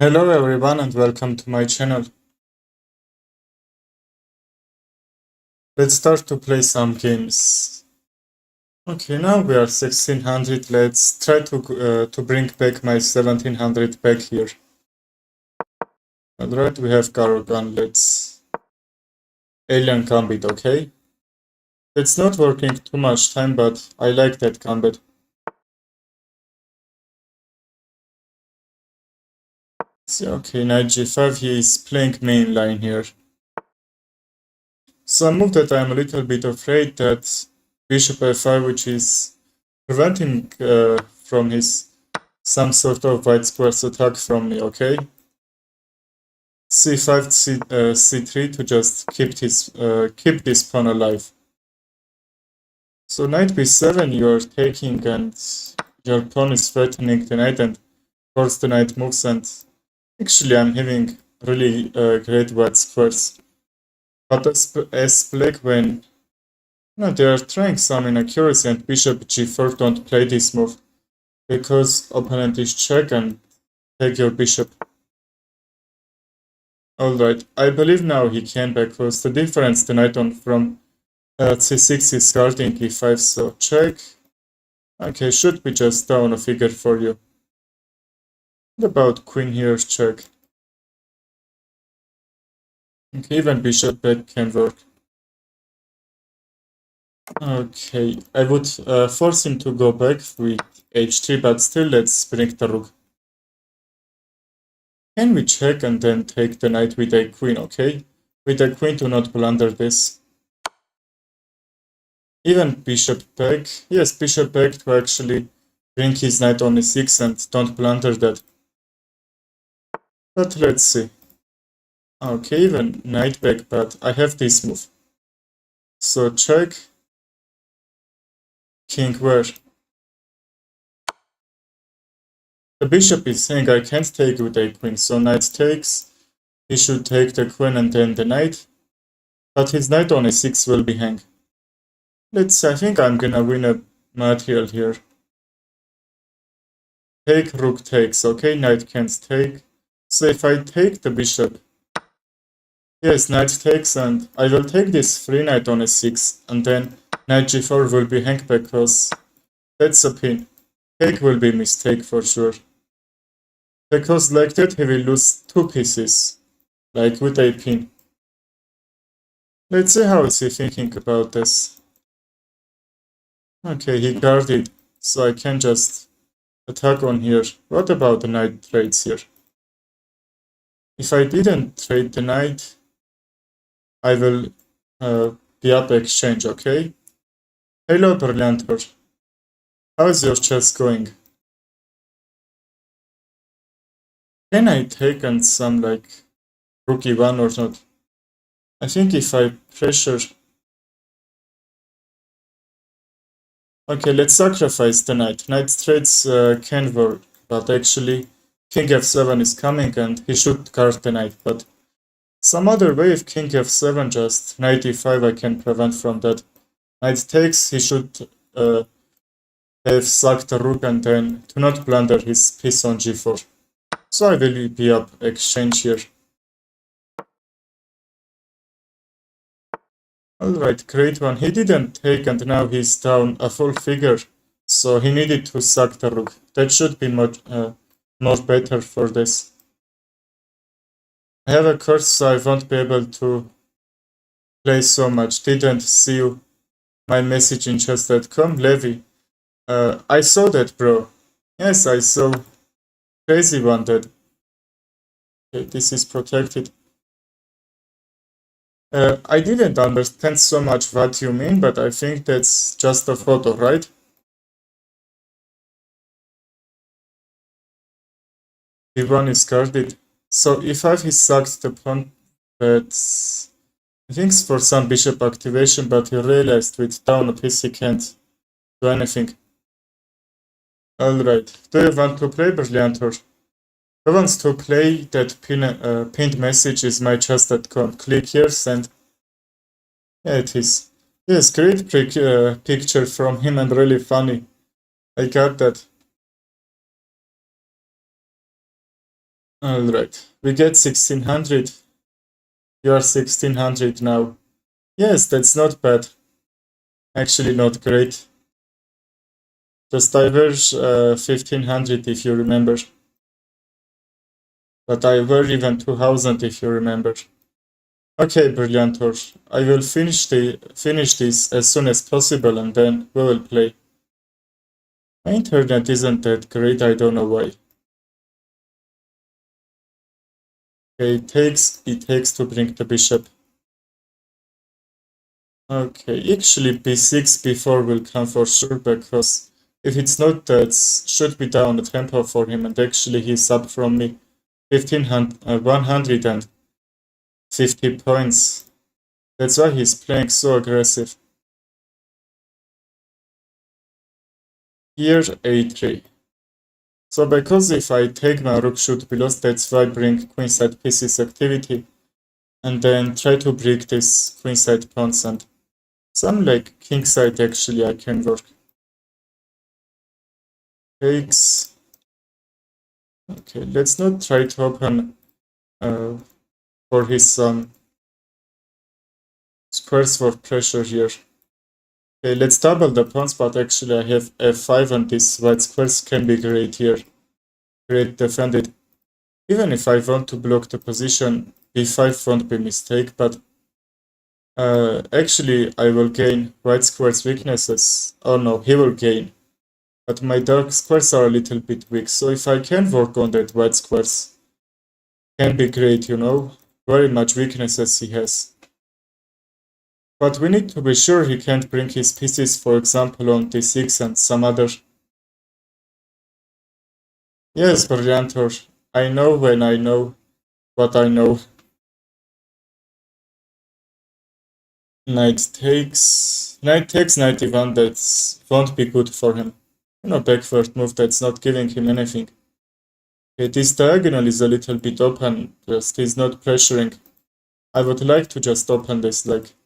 Hello everyone and welcome to my channel. Let's start to play some games. Okay, now we are 1600. Let's try to bring back my 1700 back here. Alright, we have Garogan. Let's Alien Gambit, okay? It's not working too much time, but I like that Gambit. So, okay, knight g5, he is playing main line here. So a move that I'm a little bit afraid that bishop f5, which is preventing from his some sort of white squares attack from me, okay? c5, c3 to just keep this pawn alive. So knight b7 you're taking and your pawn is threatening the knight, and of course the knight moves, and actually I'm having really great white squares. But as black, when they are trying some inaccuracy, and bishop g4, don't play this move because opponent is check and take your bishop. Alright, I believe now he can, because the difference the knight on from c6 is guarding e5, so check. Okay, should be just down a figure for you. What about queen here, check. Okay, even bishop back can work. Okay, I would force him to go back with h3, but still let's bring the rook. Can we check and then take the knight with a queen, okay? With a queen to not blunder this. Even bishop back. Yes, bishop back to actually bring his knight on e6 and don't blunder that. But let's see. Okay, even knight back, but I have this move. So check. King where? The bishop is saying I can't take with a queen, so knight takes. He should take the queen and then the knight. But his knight on e6 will be hang. Let's see, I think I'm gonna win a material here. Take, rook takes. Okay, knight can't take. So if I take the bishop, yes, knight takes, and I will take this free knight on e6, and then knight g4 will be hang, because that's a pin. Take will be mistake for sure. Because like that he will lose two pieces, like with a pin. Let's see how is he thinking about this. Okay, he guarded, so I can just attack on here. What about the knight trades here? If I didn't trade the knight, I will be up exchange, okay? Hello, Brilliantor. How's your chess going? Can I take on some like rook e1 or not? I think if I pressure... Okay, let's sacrifice the knight. Knight trades can work, but actually king f7 is coming and he should guard the knight, but some other way of king f7, just knight e5, I can prevent from that. Knight takes, he should have sacked the rook and then to not blunder his piece on g4. So I will be up exchange here. Alright, great one. He didn't take and now he's down a full figure. So he needed to sack the rook. That should be much more better for this. I have a curse, so I won't be able to play so much. Didn't see my message in chess.com, Levi. I saw that, bro. Yes, I saw. Crazy one that. Okay, this is protected. I didn't understand so much what you mean, but I think that's just a photo, right? D1 is guarded. So e5 he sacked the pawn, but I think it's for some bishop activation, but he realized with down a piece he can't do anything. Alright, do you want to play, Brilliantor? Who wants to play? That pinned message is my chess.com. Click here, send. Yeah, it is. Yes, great picture from him and really funny. I got that. Alright, we get 1600. You are 1600 now. Yes, that's not bad. Actually, not great. Just diverge 1500 if you remember. But I were even 2000 if you remember. Okay, Brilliantor. I will finish this as soon as possible and then we will play. My internet isn't that great, I don't know why. Okay, it takes to bring the bishop. Okay, actually b6, b4 will come for sure because if it's not, that should be down the tempo for him, and actually he's up from me 150 points. That's why he's playing so aggressive. Here a3. So because if I take my rook should be lost, that's why I bring queenside pieces activity and then try to break this queenside pawns, and some like kingside actually I can work. Takes. Okay, let's not try to open for his squares for pressure here. Okay, let's double the pawns, but actually I have f5 and these white squares can be great here. Great defended. Even if I want to block the position, b5 won't be a mistake, but actually I will gain white squares weaknesses. Oh no, he will gain. But my dark squares are a little bit weak, so if I can work on that white squares, can be great, you know? Very much weaknesses he has. But we need to be sure he can't bring his pieces, for example, on d6 and some other. Yes, Brilliantor, I know when I know what I know. Knight takes 91, that won't be good for him. You know, backward move that's not giving him anything. Okay, this diagonal is a little bit open, just he's not pressuring. I would like to just open this like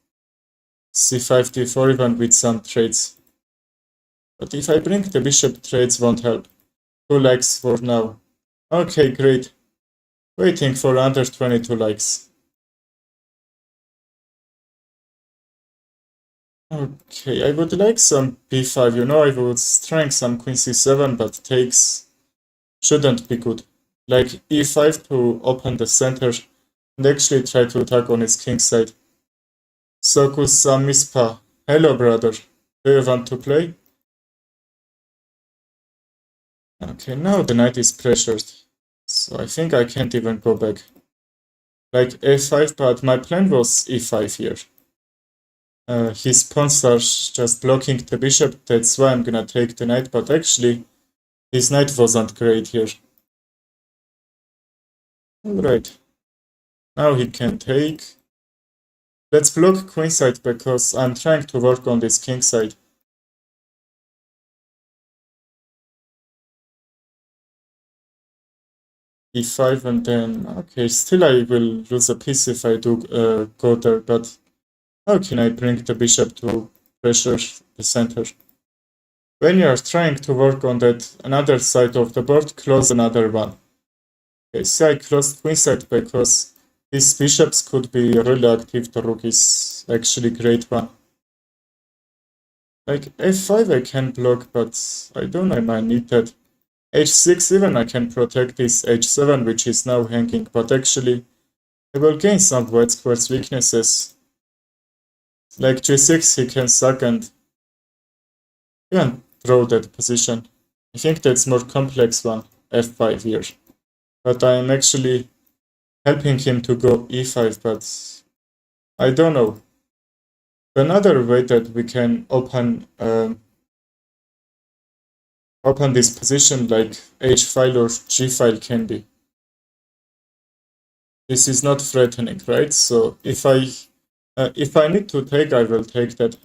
c5, d4 even with some trades. But if I bring the bishop, trades won't help. 2 likes for now. Okay, great. Waiting for under 22 likes. Okay, I would like some b5, you know, I would try some queen c7, but takes shouldn't be good. Like e5 to open the center and actually try to attack on his king side. Sokus Mispa. Hello, brother. Do you want to play? Okay, now the knight is pressured. So I think I can't even go back. Like a5, but my plan was e5 here. His pawns are just blocking the bishop, that's why I'm gonna take the knight, but actually his knight wasn't great here. Alright. Now he can take. Let's block queenside because I'm trying to work on this kingside. e5 and then, okay, still I will lose a piece if I do go there, but how can I bring the bishop to pressure the center? When you are trying to work on that another side of the board, close another one. Okay, see I closed queenside because these bishops could be really active, the rook is actually great one. Like f5 I can block, but I don't know if I need that. h6 even I can protect this h7 which is now hanging, but actually I will gain some white squares weaknesses. Like g6 he can suck and even throw that position. I think that's more complex one, f5 here. But I am actually helping him to go e5, but I don't know. Another way that we can open this position like h file or g file can be. This is not threatening, right? So if I need to take, I will take that.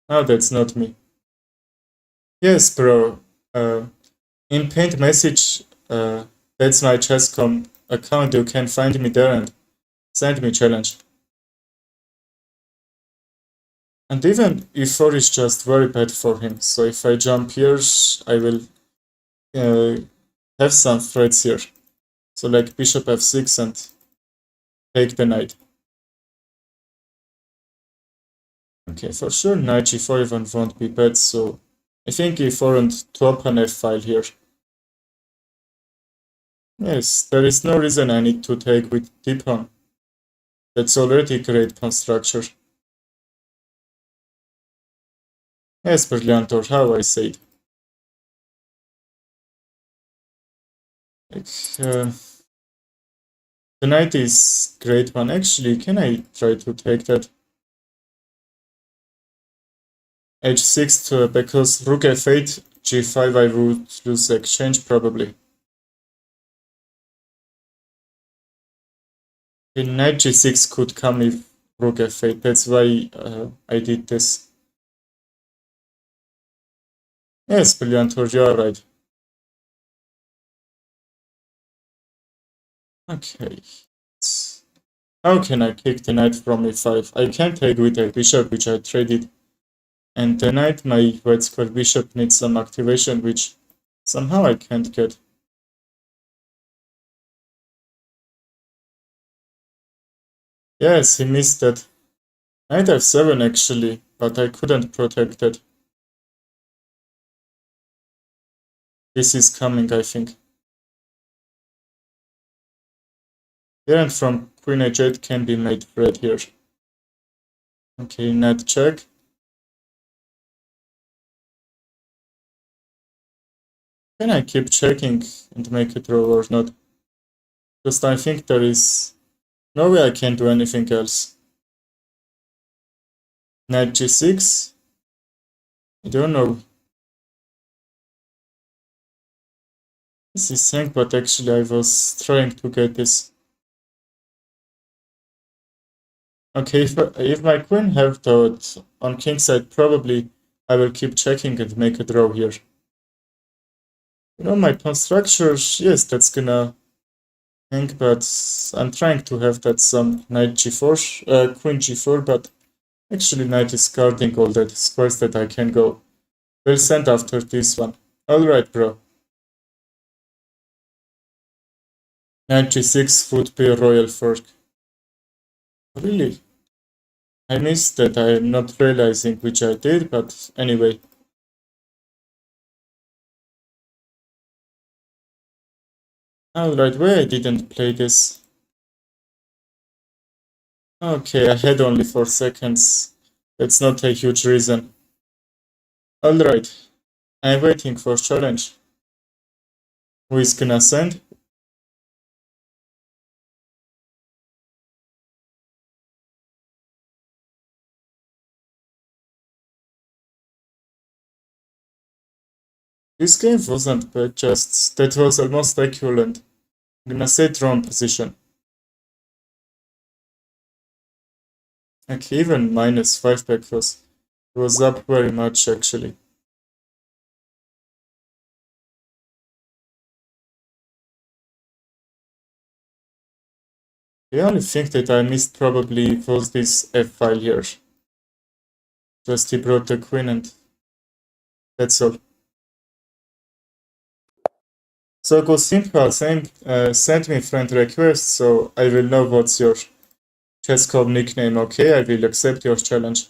No, that's not me. Yes, bro. In Paint Message, that's my Chess.com account. You can find me there and send me challenge. And even e4 is just very bad for him. So if I jump here, I will have some threats here. So like bishop f6 and take the knight. Okay, for sure knight g4 even won't be bad, so I think e4 and to open f-file here. Yes, there is no reason I need to take with d-pawn. That's already a great pawn structure. Yes, brilliant, or how I said. Like, the knight is great one. Actually, can I try to take that? h6 to, because rook f8, g5 I would lose exchange probably. In knight g6 could come if rook f8, that's why I did this. Yes, Brilliantor, you are right. Okay. How can I kick the knight from e5? I can't take with a bishop which I traded. And the knight, my white square bishop needs some activation which somehow I can't get. Yes, he missed that. Knight f7 actually, but I couldn't protect it. This is coming, I think. Yeah, and from queen h8 can be made red here. Okay, knight check. Can I keep checking and make it draw or not? Just I think there is no way I can do anything else. Knight g6? I don't know. This is sank, but actually I was trying to get this. Okay, if my queen have thought on kingside, probably I will keep checking and make a draw here. You know, my pawn structure, yes, that's gonna hang, but I'm trying to have that some knight g4, queen g4, but actually knight is guarding all that squares that I can go. We'll send after this one. Alright, bro. Knight g6 would be a royal fork. Really? I missed that. I am not realizing which I did, but anyway. Alright, why I didn't play this? Okay, I had only 4 seconds. That's not a huge reason. Alright, I'm waiting for challenge. Who is gonna send? This game wasn't bad, just that was almost equivalent. I'm gonna say drawn position. Like even -5 back was up very much actually. The only thing that I missed probably was this f-file here. Just he brought the queen and that's all. So go simple, send me friend request so I will know what's your chesscom nickname. Okay, I will accept your challenge.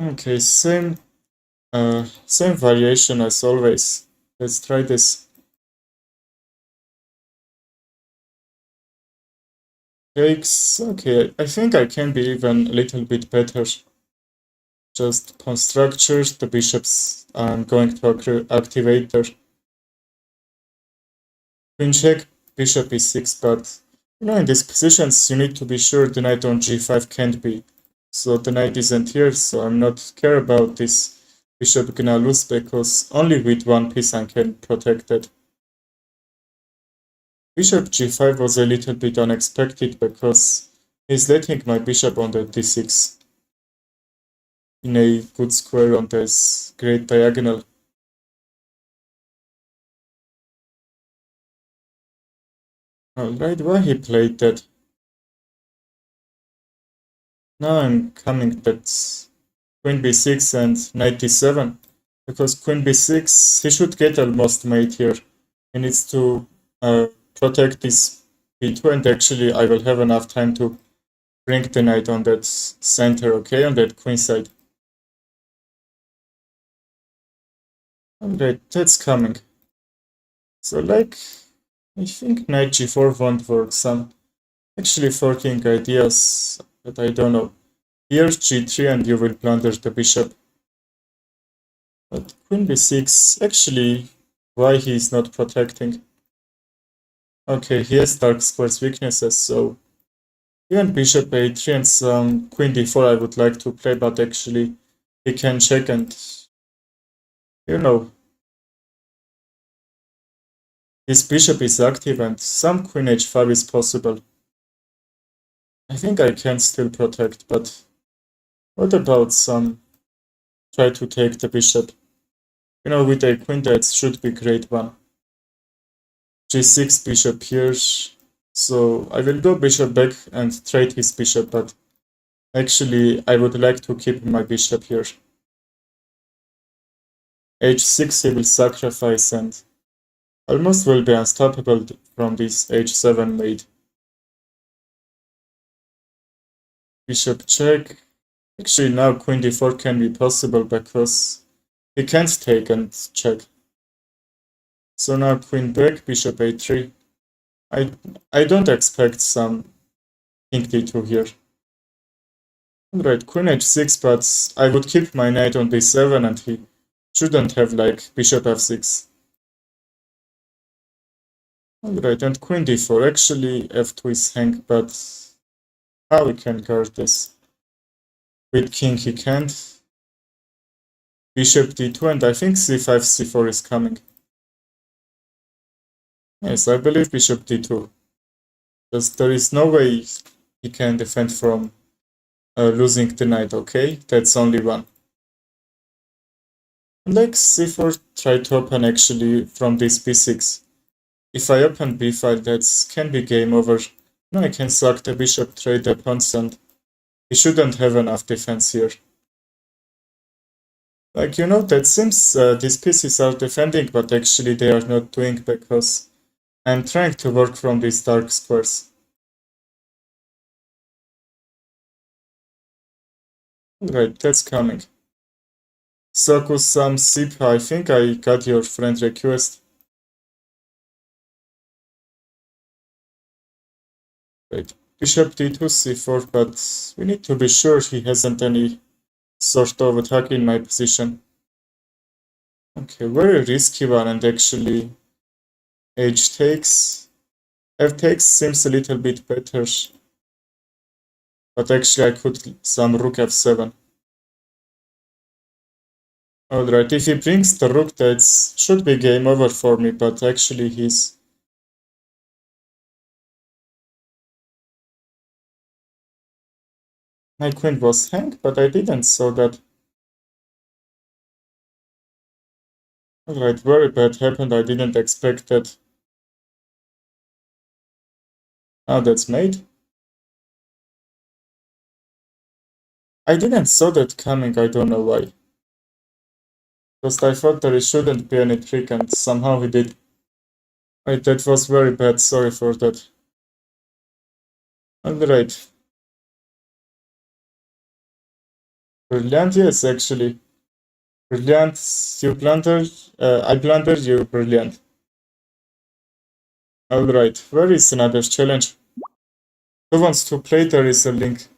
Okay, same variation as always. Let's try this. Takes, okay, I think I can be even a little bit better. Just pawn structures, the bishops I'm going to activate there. Queen check, bishop e6, but you know, in these positions you need to be sure the knight on g5 can't be. So the knight isn't here, so I'm not care about this bishop gonna lose because only with one piece I can protect it. Bishop g5 was a little bit unexpected because he's letting my bishop on the d6 in a good square on this great diagonal. Alright, why he played that? Now I'm coming that queen b6 and knight d7, because queen b6, he should get almost mate here. He needs to protect this b2, and actually I will have enough time to bring the knight on that center, okay, on that queen side. Alright, that's coming. So like, I think knight g4 won't work. Some actually forking ideas, but I don't know. Here's g3 and you will plunder the bishop. But queen b6, actually, why he is not protecting? Okay, he has dark squares weaknesses, so even bishop a3 and some queen d4 I would like to play, but actually he can check and, you know, his bishop is active and some queen h5 is possible. I think I can still protect, but what about some try to take the bishop? You know, with a queen that should be great one. g6 bishop here. So I will go bishop back and trade his bishop, but actually I would like to keep my bishop here. h6 he will sacrifice and almost will be unstoppable from this h7 mate. Bishop check. Actually now queen d4 can be possible because he can't take and check. So now queen back, bishop a3. I don't expect some king d2 here. Alright, queen h6, but I would keep my knight on d7 and he shouldn't have like bishop f6. Alright, and queen d4. Actually, f2 is hang, but how we can guard this? With king he can't. Bishop d2, and I think c5, c4 is coming. Yes, I believe bishop d2. Because there is no way he can defend from losing the knight, okay? That's only one. Like c4, try to open actually from this b6. If I open b5, that can be game over. Now I can sack the bishop, trade the pawns, and he shouldn't have enough defense here. Like, you know, that seems these pieces are defending, but actually they are not doing because I'm trying to work from these dark squares. Right, that's coming. Soku-san Sip, I think I got your friend request. Right, bishop d2, c4, but we need to be sure he hasn't any sort of attack in my position. Okay, very risky one, and actually h takes. F takes seems a little bit better, but actually I could some rook f7. Alright, if he brings the rook, that should be game over for me, but actually he's... My queen was hanged, but I didn't saw that. Alright, very bad happened, I didn't expect that. Oh, that's mate. I didn't saw that coming, I don't know why. Because I thought there shouldn't be any trick, and somehow he did. Right, that was very bad, sorry for that. Alright. Brilliant, yes, actually. Brilliant, you blundered. I blundered, you brilliant. Alright, where is another challenge? Who wants to play? There is a link.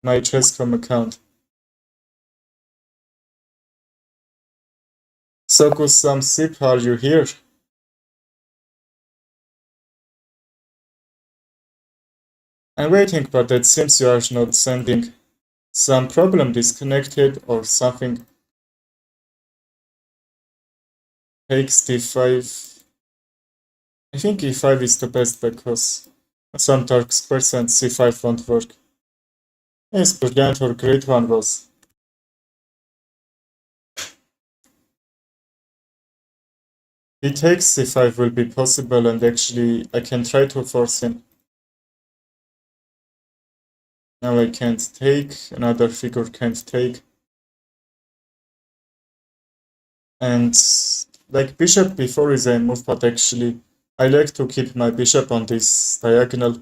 My Chess.com account. Soku-sam Sip, are you here? I'm waiting, but it seems you are not sending. Some problem disconnected or something. Takes d5. I think e5 is the best because some dark squares and c5 won't work. Yes, brilliant or great one was. He takes c5 will be possible, and actually I can try to force him. Now I can't take, another figure can't take. And like bishop before is a move, but actually I like to keep my bishop on this diagonal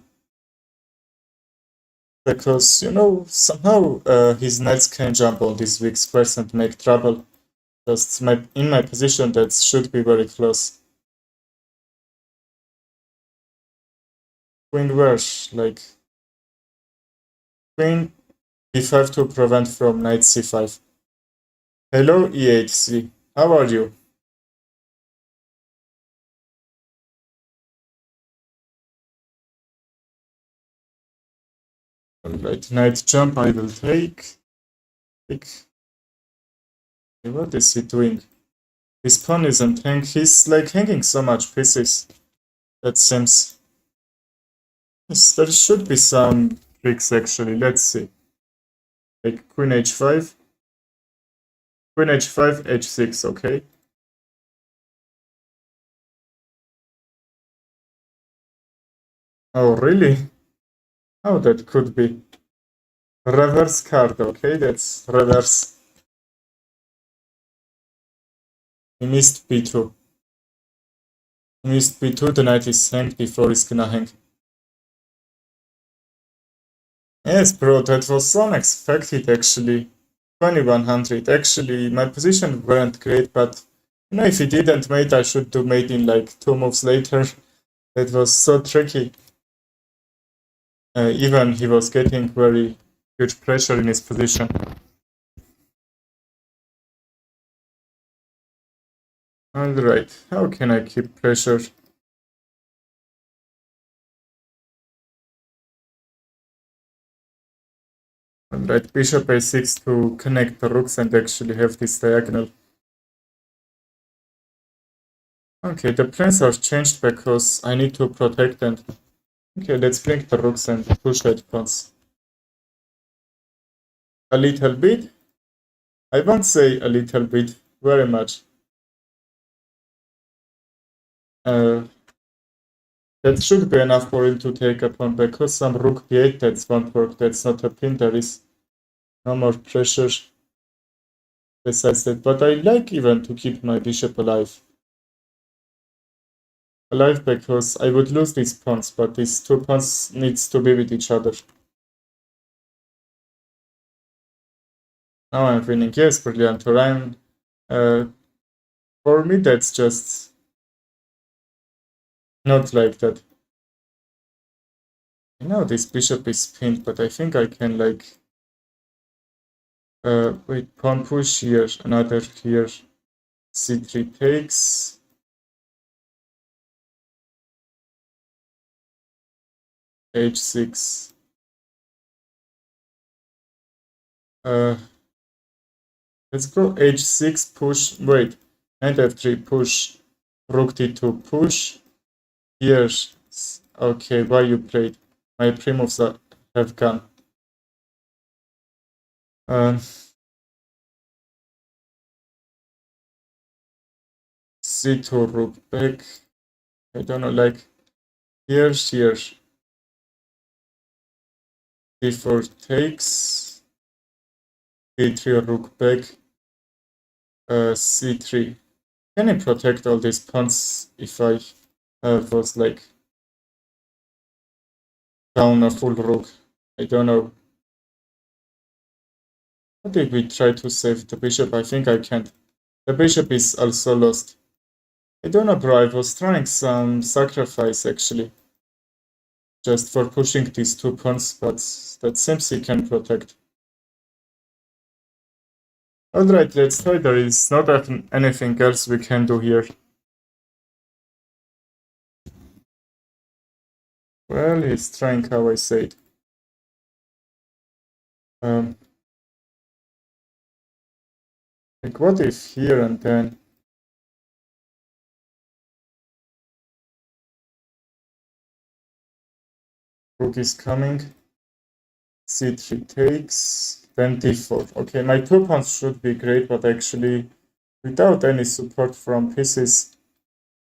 because somehow his knights can jump on these weak squares and make trouble. Just in my position that should be very close. Queen where? Like queen b5 to prevent from knight c5. Hello e8c. How are you? Alright, knight jump I will take. What is he doing? His pawn isn't hanging. He's like hanging so much pieces. That seems. Yes, there should be some tricks actually. Let's see. Like queen h5. Queen h5, h6, okay. Oh, really? Oh, that could be. Reverse card, okay, that's reverse. He missed b2. He missed b2, the knight is hanged before he's gonna hang. Yes, bro, that was unexpected actually. 2100. Actually, my position weren't great, but if he didn't mate, I should do mate in like 2 moves later. That was so tricky. Even he was getting very huge pressure in his position. Alright, how can I keep pressure? Alright, bishop a6 to connect the rooks and actually have this diagonal. Okay, the plans are changed because I need to protect them. Okay, let's bring the rooks and push that pawns. A little bit? I won't say a little bit, very much. That should be enough for him to take a pawn because some rook b8 that won't work. That's not a pin, there is no more pressure besides that. But I like even to keep my bishop alive. Alive because I would lose these pawns, but these 2 pawns needs to be with each other. Now I'm winning. Yes, brilliant. Orion. For me, that's just not like that. This bishop is pinned, but I think I can like wait, pawn push here, another here, c3 takes, h6. Let's go h6 push. Wait, knight f3 push, rook d2 push. Here, okay. Why you played? My pre-moves have gone. C2 rook back. I don't know, like here, d4 takes, d3 rook back, c3. Can I protect all these pawns if I was like down a full rook? I don't know. What did we try to save the bishop? I think I can't. The bishop is also lost. I don't know, bro. I was trying some sacrifice actually. Just for pushing these 2 pawns, but that seems he can protect. Alright, let's try. There is not anything else we can do here. Well, he's trying how I said. Like what if here and then rook is coming, c3 takes, then d4. Okay, my 2 pawns should be great, but actually without any support from pieces,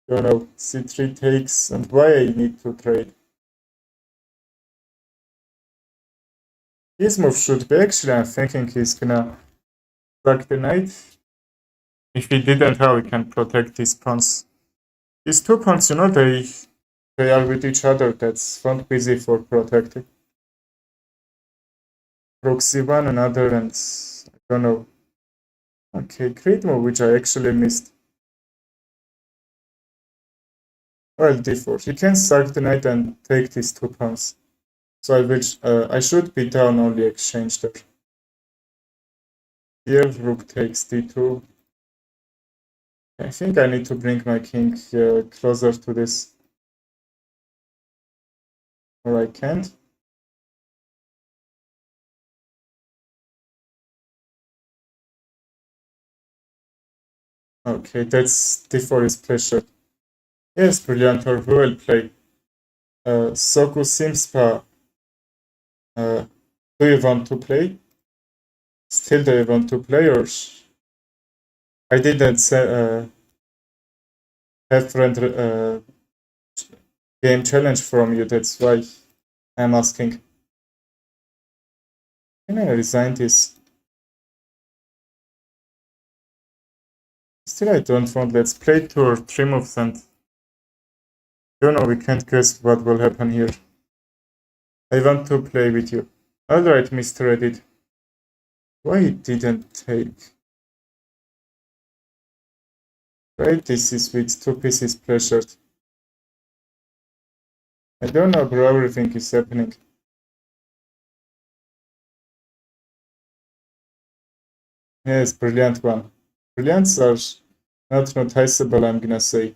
c3 takes, and why I need to trade. His move should be actually, I'm thinking he's gonna sack the knight. If he didn't, how he can protect these pawns? These two pawns, they are with each other. That's not easy for protecting. Rook c1, another, and I don't know. Okay, great move, which I actually missed. Well, d4. He can sack the knight and take these two pawns. So I should be down only exchange there. Here, rook takes d2. I think I need to bring my king closer to this. Or I can't. Okay, that's d4 is pressure. Yes, brilliant or well played. Soku Simspa, do you want to play? Still do you want to play or I didn't say, have friend game challenge from you, that's why I'm asking. Can I resign this? Still I don't want, let's play 2 or 3 moves and we can't guess what will happen here. I want to play with you. Alright, Mr. Edit. Why it didn't take? Right, this is with 2 pieces pressured. I don't know, bro, everything is happening. Yes, brilliant one. Brilliants are not noticeable, I'm gonna say.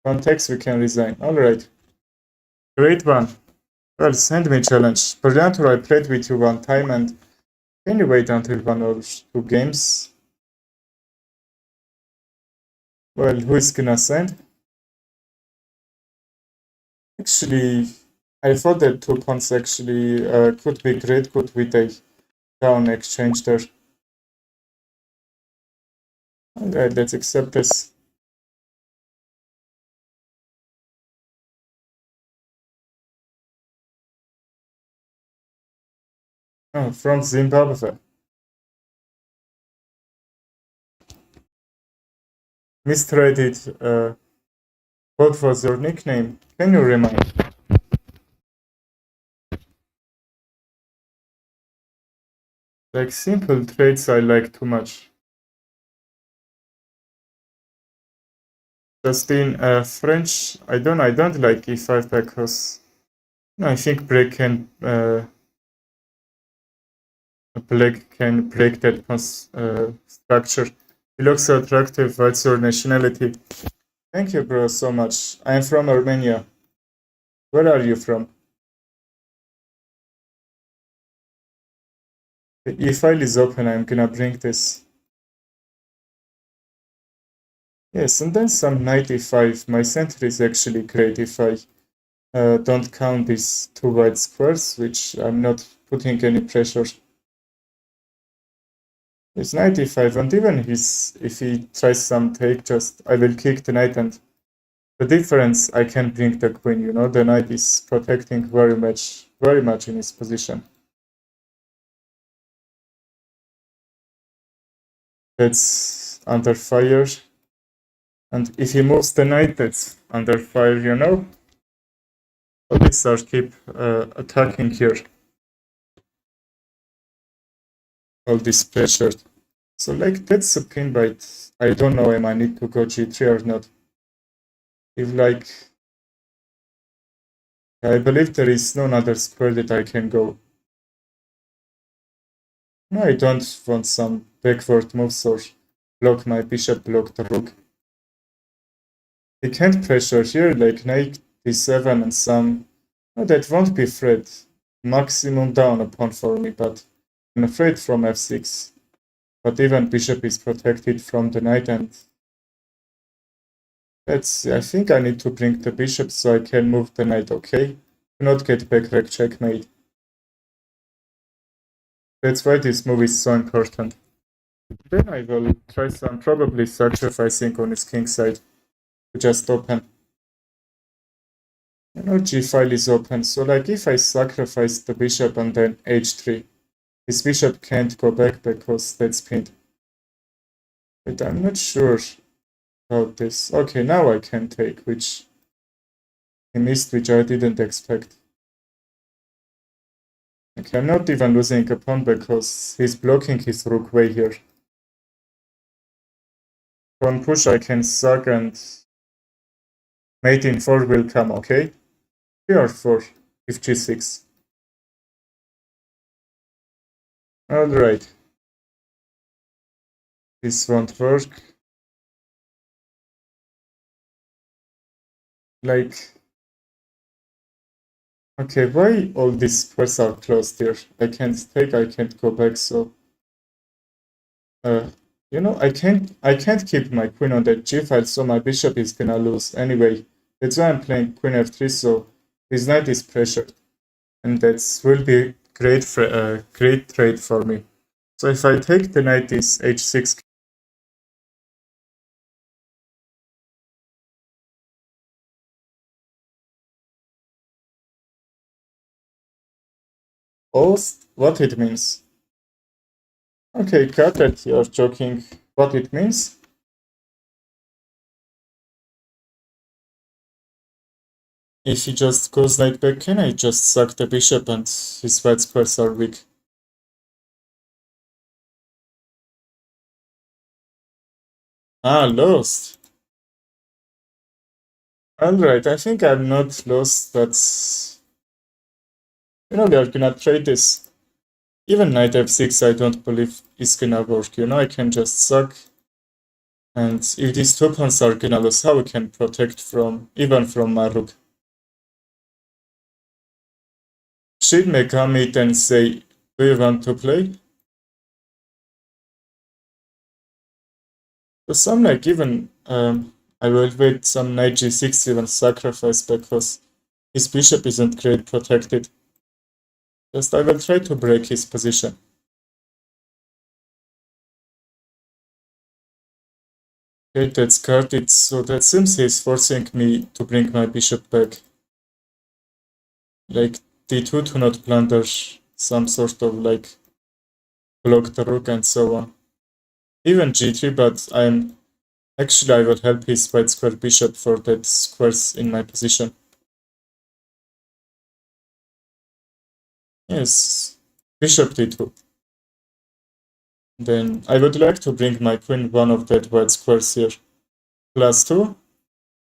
Context, we can resign. Alright. Great one. Well, send me challenge. Brilliant, I played with you one time and can you wait until 1 or 2 games? Well, who is gonna send? Actually, I thought that 2 pawns actually could be great, could we take down exchange there. Alright, let's accept this. Oh, from Zimbabwe. Mistraded. What was your nickname? Can you remind? Like simple traits I like too much. Justin, French, I don't like e5 because I think black can break that structure. He looks so attractive. What's your nationality? Thank you, bro, so much. I am from Armenia. Where are you from? The e-file is open. I'm gonna bring this. Yes, and then some knight e5. My center is actually great if I don't count these 2 white squares, which I'm not putting any pressure. It's knight e5, and even if he tries some take, I will kick the knight, and the difference I can bring the queen. The knight is protecting very much in his position. That's under fire, and if he moves the knight, that's under fire. These are keep attacking here. All this pressure. So like that's a pin bite. I don't know if I need to go g3 or not. If like I believe there is no other square that I can go. No, I don't want some backward moves or block my bishop, block the rook. He can't pressure here like knight d7 and some. No, that won't be threat. Maximum down a pawn for me, but I'm afraid from f6. But even bishop is protected from the knight, and I think I need to bring the bishop so I can move the knight, okay? Do not get back like checkmate. That's why this move is so important. Then I will try some probably sacrificing on his king side to just open. G file is open, so like if I sacrifice the bishop and then h3, this bishop can't go back because that's pinned. But I'm not sure about this. Okay, now I can take, which he missed, which I didn't expect. Okay, I'm not even losing a pawn because he's blocking his rook way here. Pawn push I can suck and mate in 4 will come, okay? 3 or 4 if g6. Alright. This won't work. Like, okay, why all these squares are closed here? I can't take, I can't go back, so you know, I can't keep my queen on that g file, so my bishop is gonna lose anyway. That's why I'm playing queen f3, so his knight is pressured, and that's will be great trade for me. So if I take the knight is h6. Post, what it means? Okay, cut it. You're joking. What it means? If he just goes knight back, can I just suck the bishop and his white squares are weak? Ah, lost. Alright, I think I'm not lost. That's... You know, we are gonna trade this. Even knight f6, I don't believe is gonna work. You know, I can just suck. And if these two pawns are gonna lose, how we can protect from, even from my rook? Shin Megami then say, do you want to play? So some like even I will wait some knight g6 even sacrifice because his bishop isn't great protected. Just I will try to break his position. Okay, that's guarded, so that seems he's forcing me to bring my bishop back. Like d2 to not plunder some sort of like block the rook and so on. Even g3, but actually I will help his white square bishop for that squares in my position. Yes, bishop d2. Then I would like to bring my queen one of that white squares here. Plus 2.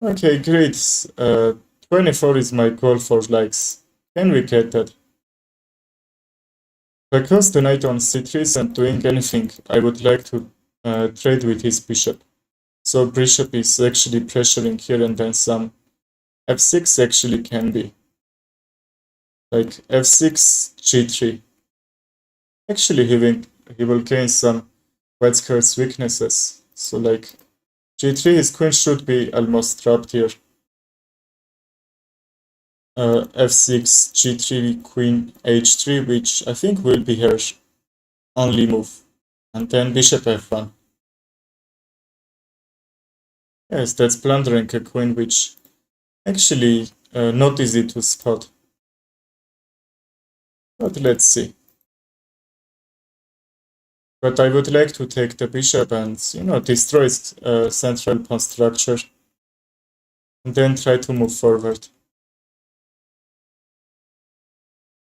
Okay, great. 24 is my goal for likes. Can we get that? Because the knight on c3 isn't doing anything, I would like to trade with his bishop. So bishop is actually pressuring here, and then some f6 actually can be. Like f6, g3. Actually, he will gain some white squares weaknesses. So like g3, his queen should be almost trapped here. f6, g3, queen h3, which I think will be her only move. And then bishop f1. Yes, that's plundering a queen, which actually not easy to spot. But let's see. But I would like to take the bishop and, you know, destroy central pawn structure. And then try to move forward.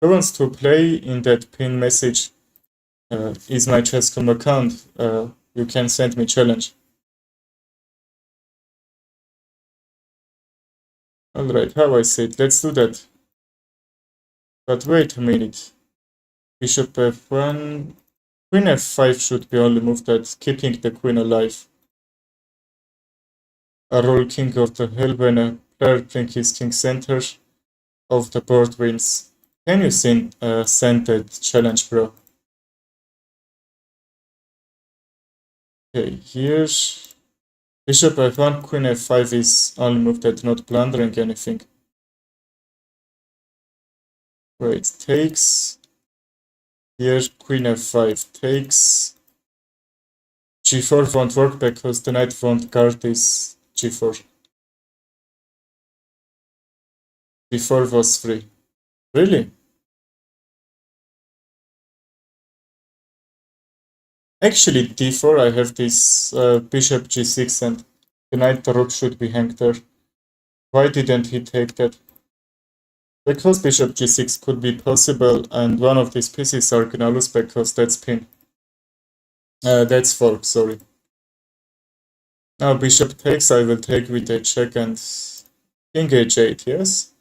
Who wants to play in that pin message? Is my Chess.com account. You can send me challenge. Alright, how I said, let's do that. But wait a minute. Bishop f1. Queen f5 should be only moved that's keeping the queen alive. A roll king of the hill when a player playing his king center of the board wins. Can you send that challenge, bro? Okay, here bishop f1, queen f5 is only moved that's not blundering anything. Wait, takes. Here queen f5 takes. g4 won't work because the knight won't guard this g4. d4 was free. Really? Actually, d4, I have this bishop g6 and the knight the rook should be hanged there. Why didn't he take that? Because bishop g6 could be possible and one of these pieces are gonna lose because that's pin. That's fork, sorry. Now bishop takes, I will take with a check and king h8, yes?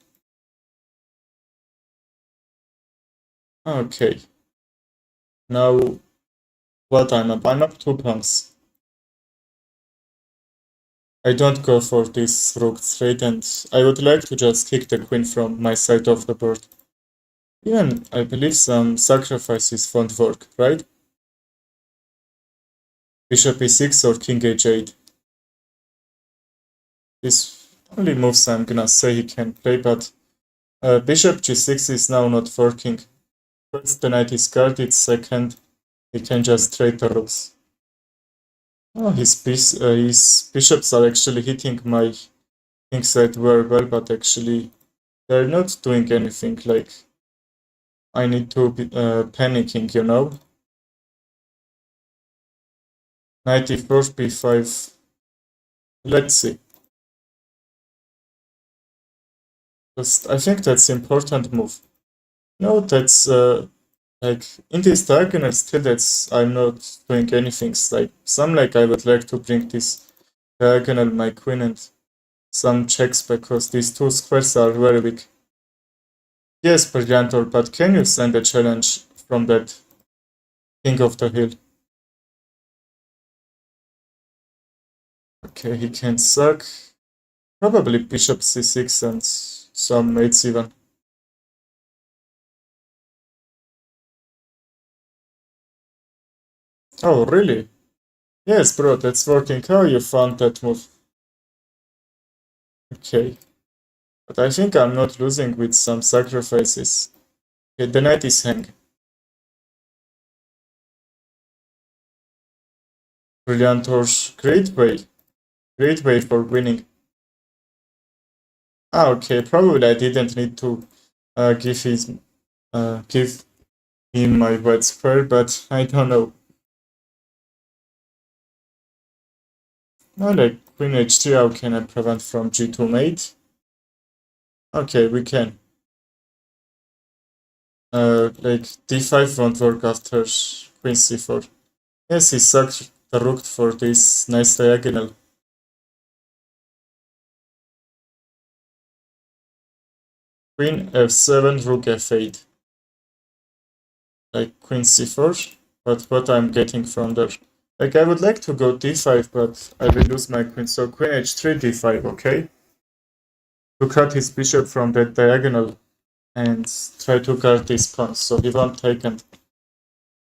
Okay. Now what I'm up? I'm up 2 pawns. I don't go for this rook straight and I would like to just kick the queen from my side of the board. Even I believe some sacrifices won't work, right? Bishop e6 or king h8. This only moves I'm gonna say he can play, but bishop g6 is now not working. First the knight is guarded, second he can just trade the rooks. Oh, his bishops are actually hitting my king side very well, but actually they're not doing anything. Like I need to be panicking, you know. Knight e4, b5. Let's see. Just, I think that's important move. No, that's like in this diagonal still that's I'm not doing anything. Like some like I would like to bring this diagonal my queen and some checks because these two squares are very weak. Yes, Brilliantor, but can you send a challenge from that king of the hill? Okay, he can suck. Probably bishop c6 and some mates even. Oh, really? Yes, bro, that's working. How you found that move? Okay. But I think I'm not losing with some sacrifices. Okay, the knight is hanged. Brilliant horse. Great way for winning. Ah, okay, probably I didn't need to give him my white square, but I don't know. No, like queen h3, how can I prevent from g2 mate? Okay, we can. Like d5 won't work after queen c4. Yes, he sucked the rook for this nice diagonal. Queen f7, rook f8. Like queen c4, but what I'm getting from there. Like I would like to go d5, but I will lose my queen, so queen h3, d5, okay? To cut his bishop from that diagonal and try to guard this pawn, so he won't take and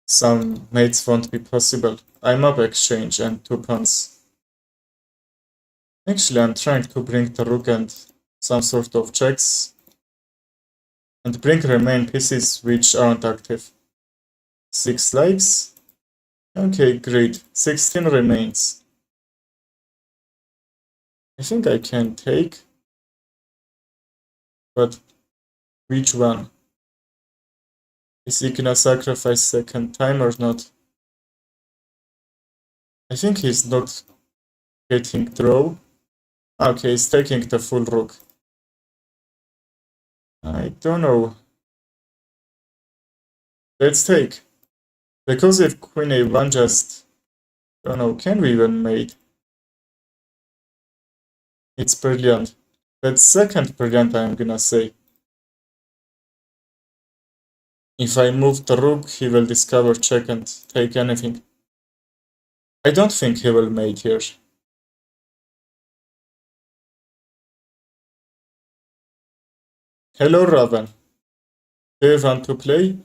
some mates won't be possible. I'm up exchange and 2 pawns. Actually, I'm trying to bring the rook and some sort of checks and bring remain pieces which aren't active. 6 likes. Okay, great. 16 remains. I think I can take, but which one? Is he gonna sacrifice second time or not? I think he's not getting draw. Okay, he's taking the full rook. I don't know. Let's take. Because if queen a1 just... don't know, can we even mate? It's brilliant. That's second brilliant, I'm gonna say. If I move the rook, he will discover check and take anything. I don't think he will mate here. Hello, Raven. Do you want to play?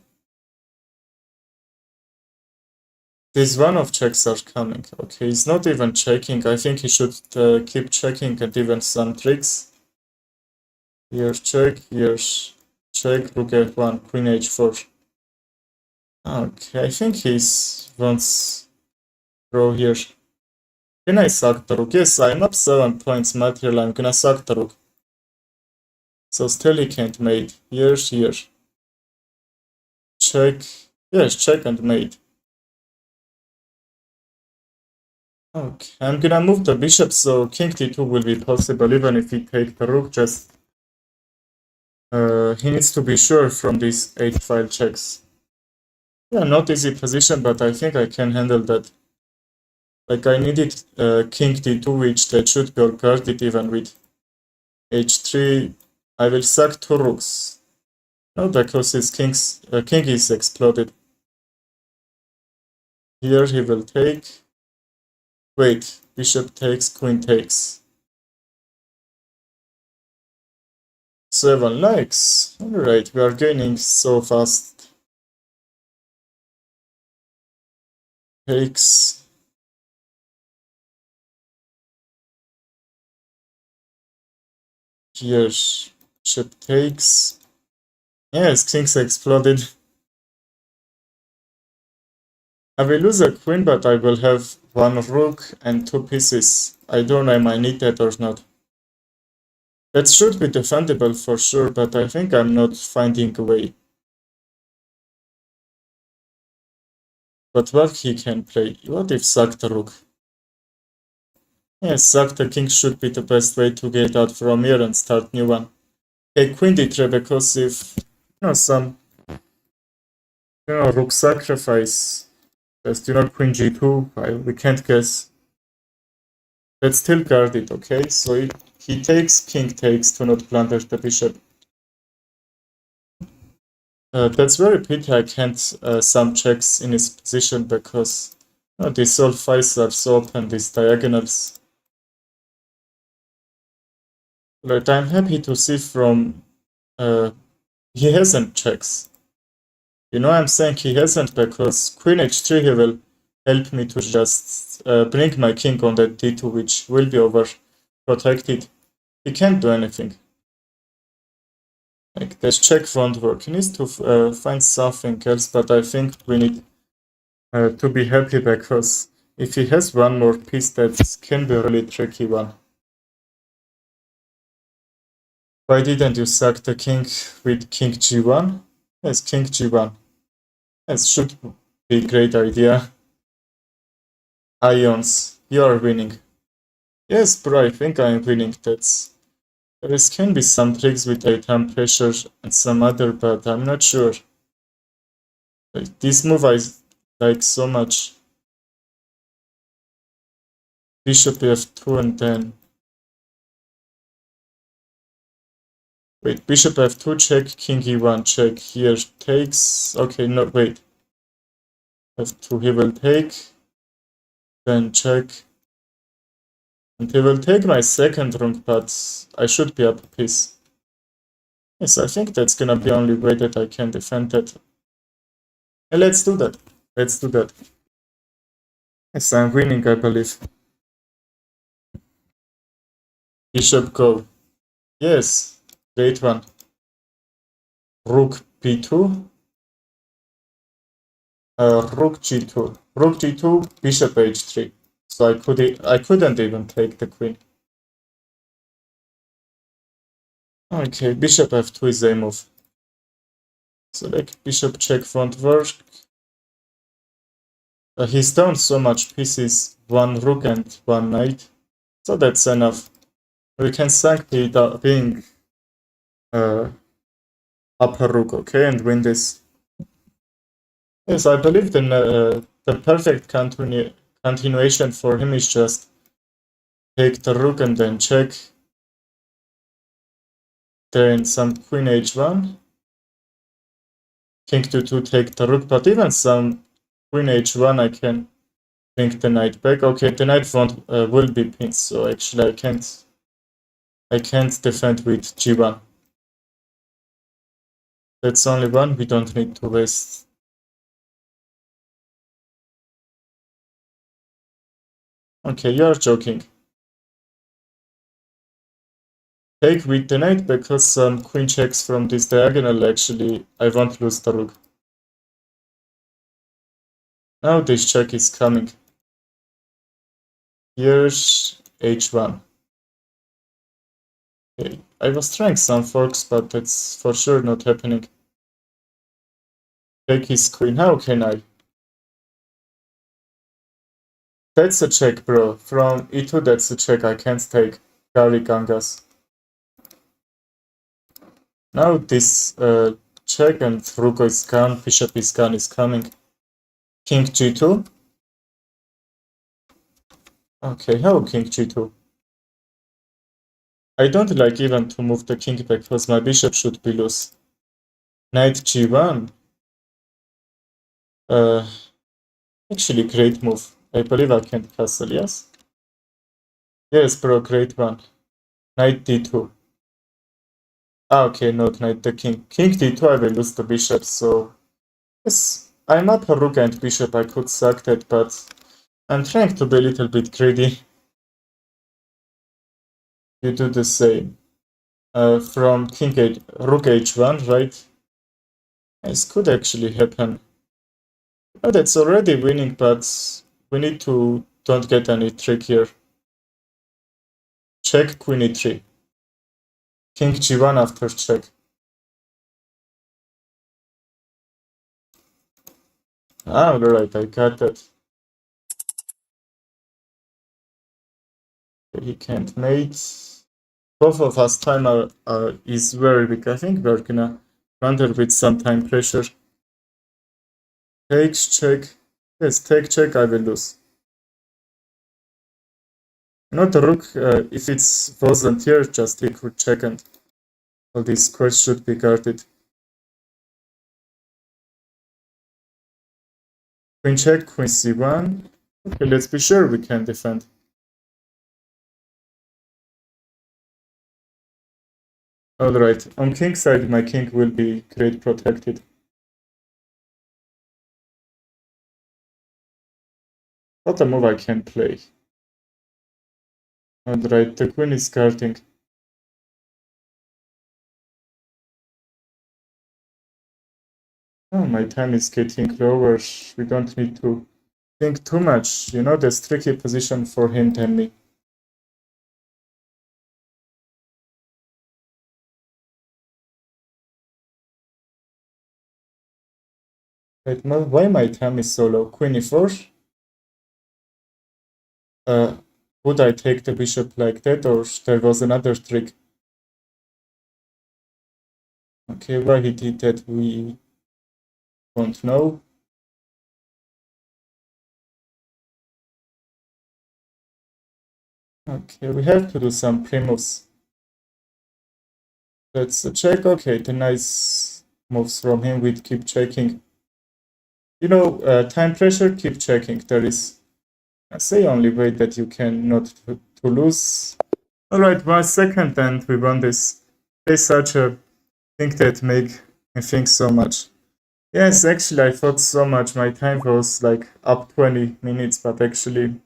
This one of checks are coming. Okay, he's not even checking. I think he should keep checking and even some tricks. Here's check, here's check, rook f1, queen h4. Okay, I think he's wants throw here. Can I suck the rook? Yes, I'm up 7 points material. I'm gonna suck the rook. So still he can't mate. Here. Check. Yes, check and mate. Okay, I'm gonna move the bishop, so king d2 will be possible even if he take the rook. Just he needs to be sure from these 8 file checks. Yeah, not easy position, but I think I can handle that. Like I needed king d2, which that should be guarded even with h3. I will sack 2 rooks. No, because his king is exploded. Here he will take. Wait, bishop takes, queen takes. 7 likes. Alright, we are gaining so fast. Takes. Here, bishop takes. Yes, king's exploded. I will lose a queen, but I will have 1 rook and 2 pieces. I don't know if I need that or not. That should be defendable for sure, but I think I'm not finding a way. But what he can play? What if sack the rook? Yes, sack the king should be the best way to get out from here and start new one. Okay, queen d3, because if some rook sacrifice, just queen g2, we can't guess. Let's still guard it, okay? So he takes, king takes to not plunder the bishop. That's very pity I can't some checks in his position because these all files are so open, these diagonals. But I'm happy to see from he hasn't checks. I'm saying he hasn't because queen h3 he will help me to just bring my king on that d2, which will be over protected. He can't do anything. Like this check won't work. He needs to find something else, but I think we need to be happy because if he has one more piece, that can be a really tricky one. Why didn't you sack the king with king g1? Yes, king g1. Yes, should be a great idea. Ions, you are winning. Yes, bro, I think I'm winning. There can be some tricks with item pressure and some other, but I'm not sure. Like, this move I like so much. Bishop f2 and then... Wait, bishop f2 check, king e1 check. Here takes... Okay, no, wait. f2 he will take. Then check. And he will take my second rook, but I should be up a piece. Yes, I think that's gonna be the only way that I can defend that. And let's do that. Let's do that. Yes, I'm winning, I believe. Bishop go. Yes, great one. Rook b2. Rook g2. Rook g2, bishop h3. So I couldn't even take the queen. Okay, bishop f2 is a move. So like bishop check won't work. He's down so much pieces, 1 rook and 1 knight. So that's enough. We can sack the being upper rook, okay, and win this. Yes, I believe the perfect continuation for him is just take the rook and then check. Then some queen h1. King to take the rook, but even some queen h1 I can bring the knight back. Okay, the knight will be pinned, so actually I can't defend with g1. That's only one, we don't need to waste. Okay, you're joking. Take with the knight because some queen checks from this diagonal, actually I won't lose the rook. Now this check is coming. Here's h1. Okay, I was trying some forks, but that's for sure not happening. Take his queen, how can I? That's a check, bro. From e2, that's a check. I can't take Gary Gangas. Now this check and rook is gone, bishop is gone, is coming. King g2. Okay, how king g2? I don't like even to move the king back because my bishop should be loose. Knight g1. Actually, great move. I believe I can castle, yes? Yes, bro, great one. Knight d2. Okay, not knight the king. King d2, I will lose the bishop, so... Yes, I'm up a rook and bishop, I could sack that, but... I'm trying to be a little bit greedy. You do the same. From king h, rook h1, right? This could actually happen. Oh, that's already winning, but we need to don't get any trick here. Check queen e3. King g1 after check. Ah, alright, I got that. He can't mate. Both of us time is very big. I think we're gonna run there with some time pressure. Takes check. Yes, take check, I will lose. Not the rook, if it wasn't here, just he could check and all these squares should be guarded. Queen check, queen c1. Okay, let's be sure we can defend. Alright, on king side, my king will be great protected. What a move I can play. Alright, the queen is guarding. Oh, my time is getting lower. We don't need to think too much. You know, there's tricky position for him than me. Wait, why my time is so low? Queen e4? Would I take the bishop like that, or there was another trick? Okay, why he did that, we won't know. Okay, we have to do some pre-moves. Let's check. Okay, the nice moves from him. We keep checking. You know, time pressure, keep checking. There is, I say, only way that you can not to lose. Alright, 1 second and we won this. It's such a thing that make me think so much. Yes, actually I thought so much. My time was like up 20 minutes, but actually...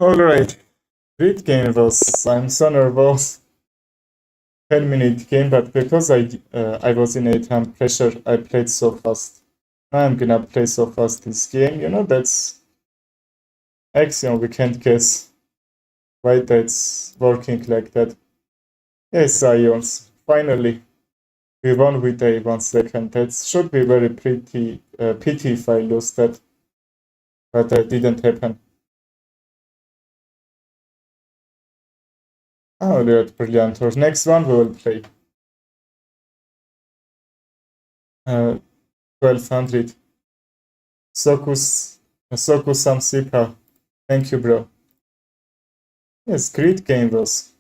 Alright, great game was. I'm so nervous. 10-minute game, but because I was in a time pressure, I played so fast. Now I'm gonna play so fast this game. You know, that's axiom. We can't guess why that's working like that. Yes, Ions. Finally, we won with a 1 second. That should be very pretty pity if I lose that, but that didn't happen. Oh, that's brilliant. Our next one we will play 1200. Soku Samsipa. Thank you, bro. Yes, great game was.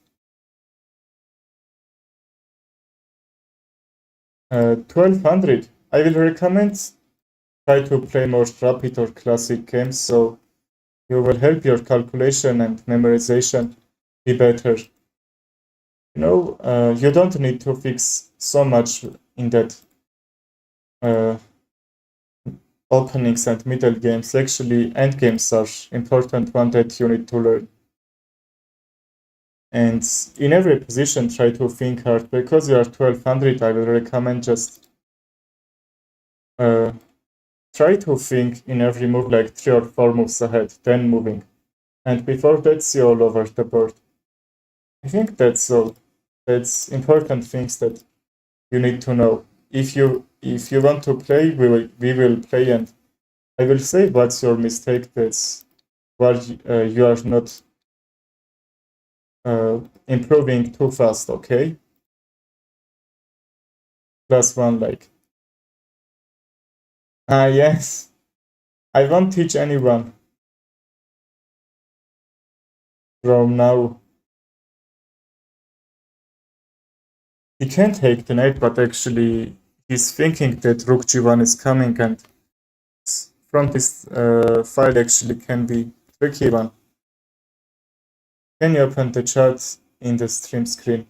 1200. I will recommend try to play more rapid or classic games so you will help your calculation and memorization be better. You know, you don't need to fix so much in that openings and middle games. Actually, end games are important one that you need to learn. And in every position, try to think hard. Because you are 1200, I will recommend just try to think in every move like 3 or 4 moves ahead, then moving. And before that, see all over the board. I think that's all. That's important things that you need to know. If you want to play, we will play, and I will say what's your mistake. That's why you are not improving too fast, okay? +1 like. Ah, yes. I won't teach anyone from now. He can take the knight, but actually he's thinking that rook g1 is coming, and from this file actually can be tricky one. Can you open the chat in the stream screen?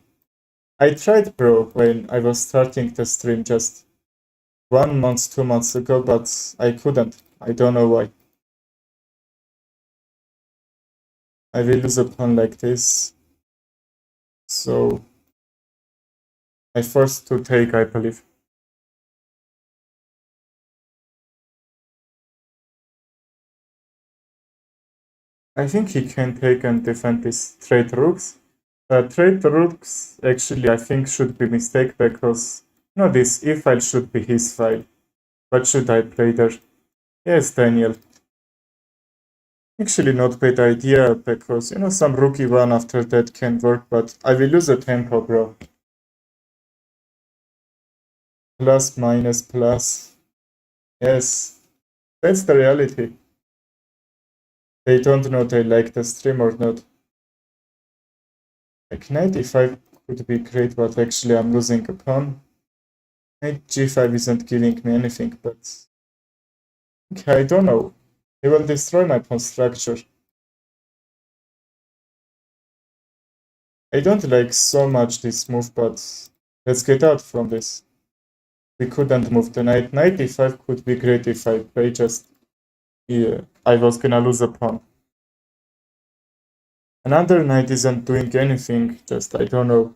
I tried, bro, when I was starting the stream just 1 month, 2 months ago, but I couldn't. I don't know why. I will lose a pawn like this. So I forced to take, I believe. I think he can take and defend these trade rooks. Trade rooks actually I think should be mistake because this e file should be his file. What should I play there? Yes, Daniel. Actually not bad idea because some rookie one after that can work, but I will lose a tempo, bro. Plus minus plus. Yes. That's the reality. They don't know they like the stream or not. Like knight e5 could be great, but actually I'm losing a pawn. Knight g5 isn't giving me anything, but okay, I don't know. He will destroy my pawn structure. I don't like so much this move, but let's get out from this. We couldn't move the knight. Knight e5 could be great if I play just here. I was gonna lose a pawn. Another knight isn't doing anything, just I don't know.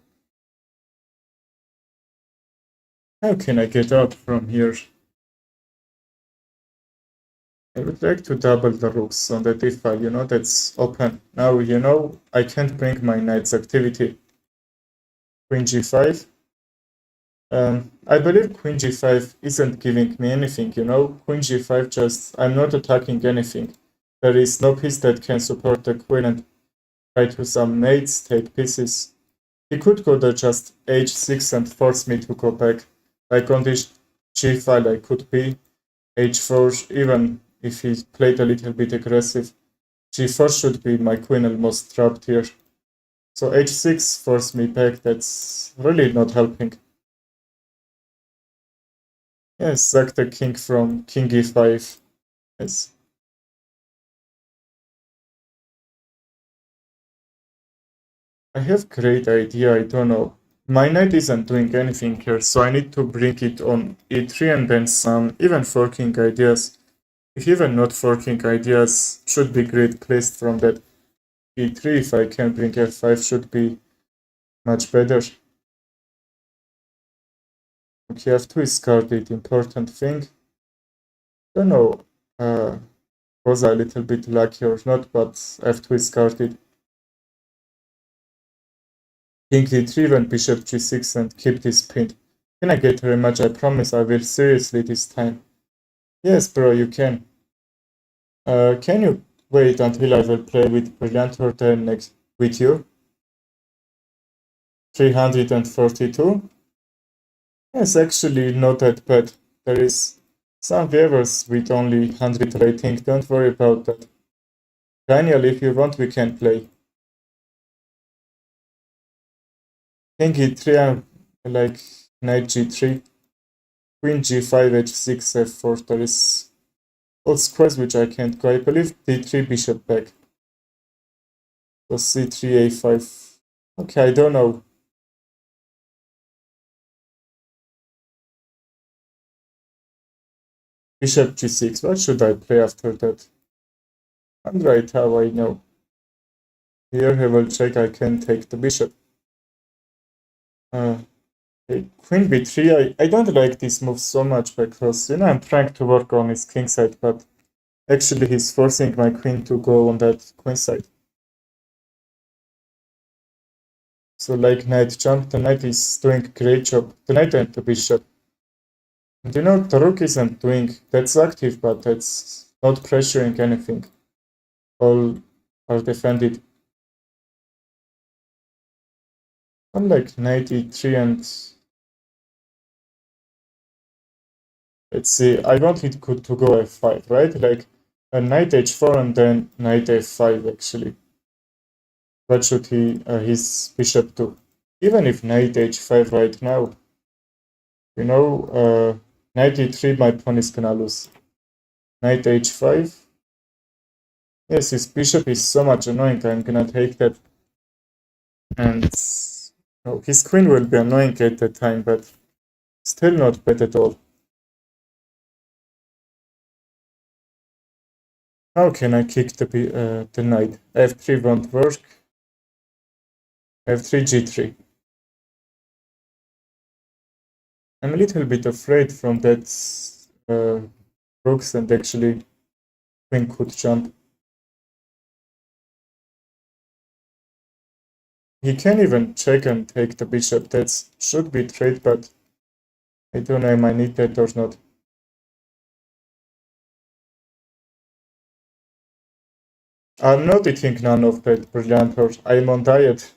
How can I get out from here? I would like to double the rooks on the d file, that's open. Now, I can't bring my knight's activity. Queen g5. I believe queen g5 isn't giving me anything, Queen g5 just, I'm not attacking anything. There is no piece that can support the queen and try to some mates, take pieces. He could go there just h6 and force me to go back. Like on this g file I could be h4, even if he played a little bit aggressive. g4 should be my queen almost trapped here. So h6 forced me back, that's really not helping. Yes, sack the king from king e5. Yes. I have great idea, I don't know. My knight isn't doing anything here, so I need to bring it on e3 and then some even forking ideas. If even not forking ideas, should be great placed from that e3. If I can bring f5, should be much better. Okay, f2 is guarded, important thing. Don't know, was I a little bit lucky or not, but f2 is guarded. King d3, then bishop g6 and keep this pinned. Can I get a rematch? I promise I will seriously this time. Yes, bro, you can. Can you wait until I will play with Brilliant then next with you? 342? Yes, actually not that bad. There is some viewers with only 100 rating, don't worry about that. Daniel, if you want, we can play. King e3, like knight g3, queen g5, h6, f4, there is all squares which I can't go. I believe d3, bishop back. So c3, a5. Okay, I don't know. Bishop g6, what should I play after that? And right, how I know. Here he will check, I can take the bishop. Okay, queen b3, I don't like this move so much because, I'm trying to work on his king side, but actually he's forcing my queen to go on that queen side. So like knight jump, the knight is doing a great job. The knight and the bishop. And you know, the rook isn't doing that's active, but it's not pressuring anything. All are defended. Unlike knight e3 and let's see, I wanted to go f5, right? Like a knight h4 and then knight f5 actually. What should his bishop do? Even if knight h5 right now, you know, knight e3, my pawn is gonna lose. Knight h5. Yes, his bishop is so much annoying. I'm gonna take that. And oh, his queen will be annoying at that time, but still not bad at all. How can I kick the knight? f3 won't work. f3, g3. I'm a little bit afraid from that rooks and actually queen could jump. He can even check and take the bishop. That should be trade, but I don't know if I need that or not. I'm not eating none of that brilliant or I'm on diet.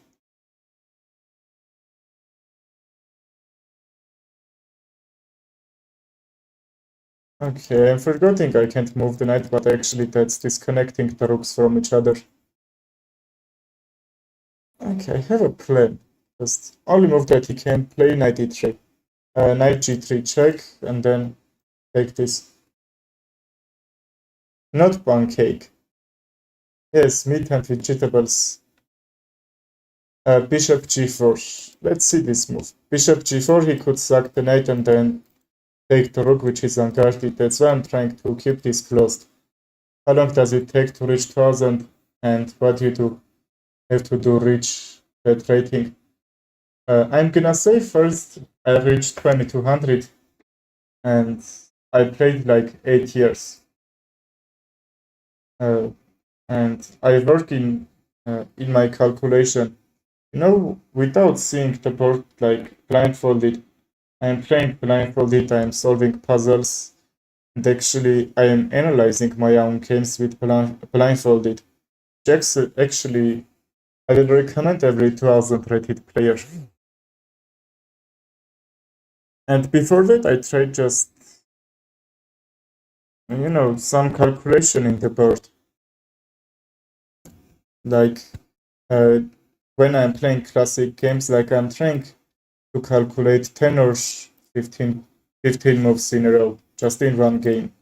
Okay, I'm forgetting I can't move the knight, but actually that's disconnecting the rooks from each other. Okay, I have a plan. Just only move that he can play knight e3. Knight g3 check, and then take this. Not pancake. Yes, meat and vegetables. Bishop g4. Let's see this move. Bishop g4, he could sack the knight and then take the rook, which is unguarded. That's why I'm trying to keep this closed. How long does it take to reach 1000? And what do you have to do reach that rating? I'm gonna say first I reached 2200 and I played like 8 years. Uh, and I work in my calculation. You know, without seeing the board like blindfolded, I'm playing blindfolded, I'm solving puzzles, and actually I am analyzing my own games with blindfolded. Actually, I will recommend every 2000 rated player. And before that, I tried just, you know, some calculation in the board. Like uh, when I'm playing classic games, like I'm trying to calculate 10 or 15 moves in a row, just in one game.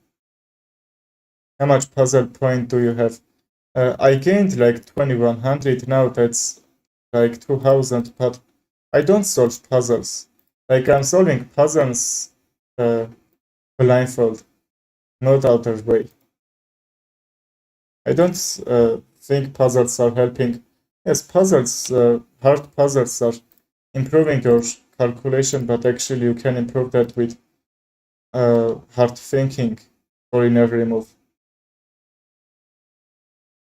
How much puzzle point do you have? I gained like 2100 now, that's like 2000, but I don't solve puzzles. Like I'm solving puzzles uh, blindfold, not other way. I don't think puzzles are helping. Yes, puzzles, hard puzzles are improving your calculation, but actually you can improve that with hard thinking or in every move.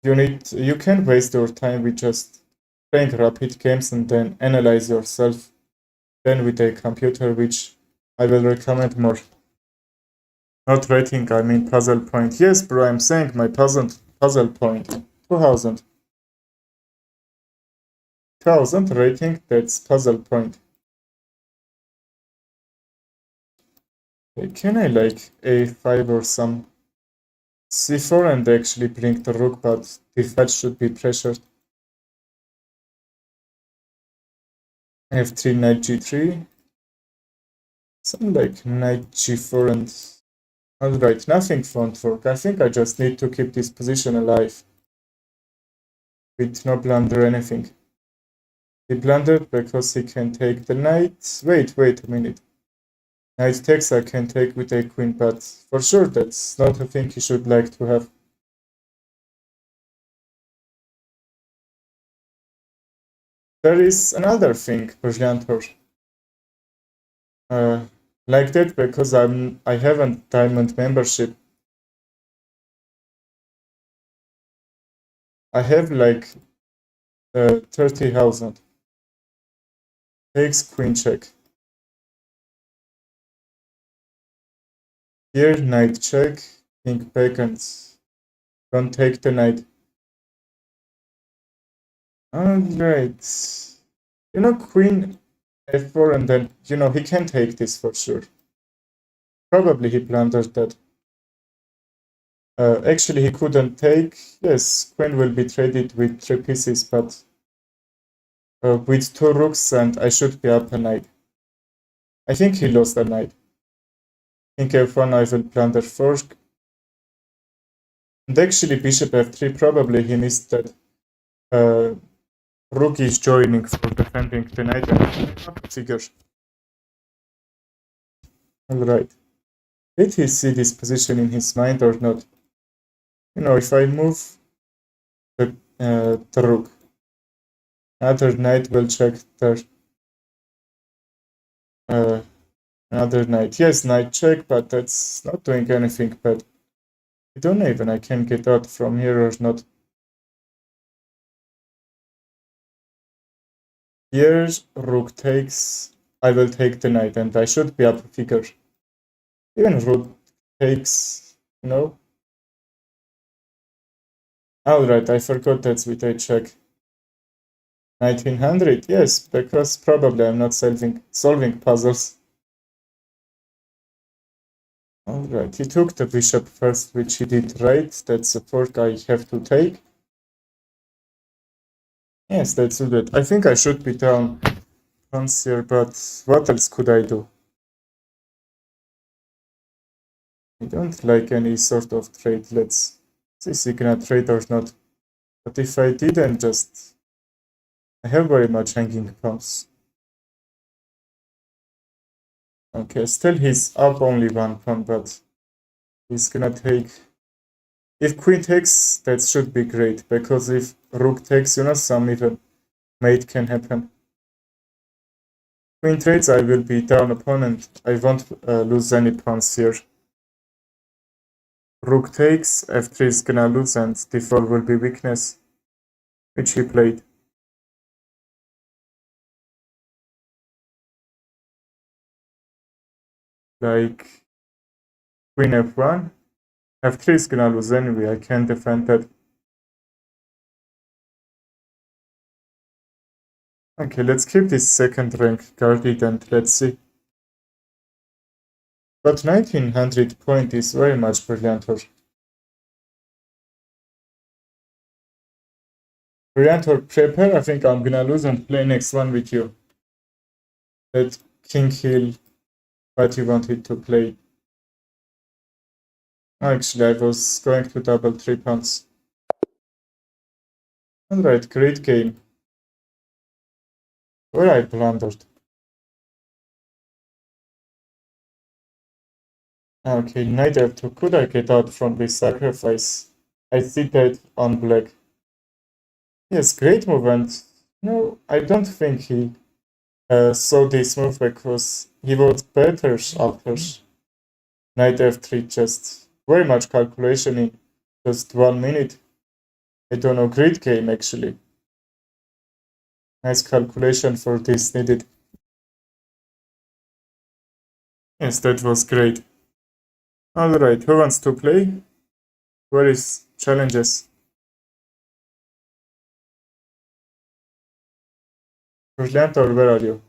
You can waste your time with just playing rapid games and then analyze yourself then with a computer, which I will recommend more. Not rating, I mean puzzle point. Yes, bro, I'm saying my puzzle point. 2000. 1000 rating, that's puzzle point. Can I like a5 or some c4 and actually blink the rook, but the fetch should be pressured. f3, knight g3. Some like knight g4 and... Alright, nothing won't work. I think I just need to keep this position alive. With no blunder anything. He blundered because he can take the knight. Wait a minute. Knight takes I can take with a queen, but for sure that's not a thing he should like to have. There is another thing, Brilliantor. Uh, like that because I haven't diamond membership. I have like 30,000. Takes queen check. Here, knight check, king back, and don't take the knight. Alright. Queen f4, and then, he can take this for sure. Probably he blundered that. Actually, he couldn't take. Yes, queen will be traded with 3 pieces, but with 2 rooks, and I should be up a knight. I think he lost a knight. King f1, I will plunder first. And actually, bishop f3, probably he missed that. Rook is joining for defending the knight, and figure. Alright. Did he see this position in his mind or not? If I move the rook, another knight will check there. Another knight. Yes, knight check, but that's not doing anything bad. I don't know even I can get out from here or not. Here, rook takes. I will take the knight, and I should be up a figure. Even rook takes, Alright, I forgot that's with a check. 1900, yes, because probably I'm not solving puzzles. Alright, he took the bishop first, which he did right. That's a fork I have to take. Yes, that's good. I think I should be down once here, but what else could I do? I don't like any sort of trade. Let's see if he can trade or not. But if I didn't, I have very much hanging pawns. Okay, still he's up only 1 pawn, but he's gonna take. If queen takes, that should be great, because if rook takes, some even mate can happen. Queen trades, I will be down opponent. I won't lose any pawns here. Rook takes, f3 is gonna lose, and d4 will be weakness, which he played. Like queen f1, f3 is gonna lose anyway, I can't defend that. Okay, let's keep this second rank guarded and let's see. But 1900 point is very much brillianter. Brillianter, prepare, I think I'm gonna lose and play next one with you. Let king heal what you wanted to play. Actually, I was going to double 3 pawns. Alright, great game. Where I blundered. Okay, knight f2. Could I get out from this sacrifice? I see that on black. Yes, great move, and no, I don't think he saw this move because he was better after knight f3. Just very much calculation in just 1 minute. I don't know, great game actually. Nice calculation for this needed. Yes, that was great. Alright, who wants to play? Where is challenges? Brilliant, or where are you?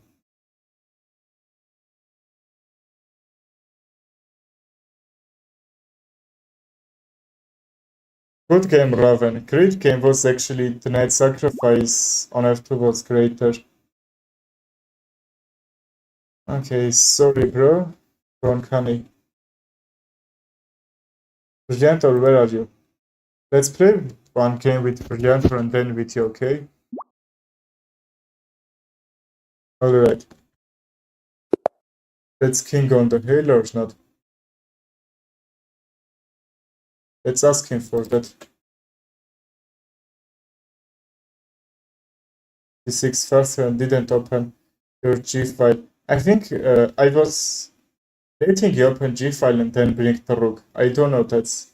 Good game, Raven. Great game was actually the knight sacrifice on f2 was greater. Okay, sorry, bro. Ron Kami. Brilliant, or where are you? Let's play one game with Brilliant and then with you, okay? Alright. Let's king on the hill or not? Let's ask him for that. d6 faster and didn't open your G file. I think I was letting you open G file and then bring the rook. I don't know, that's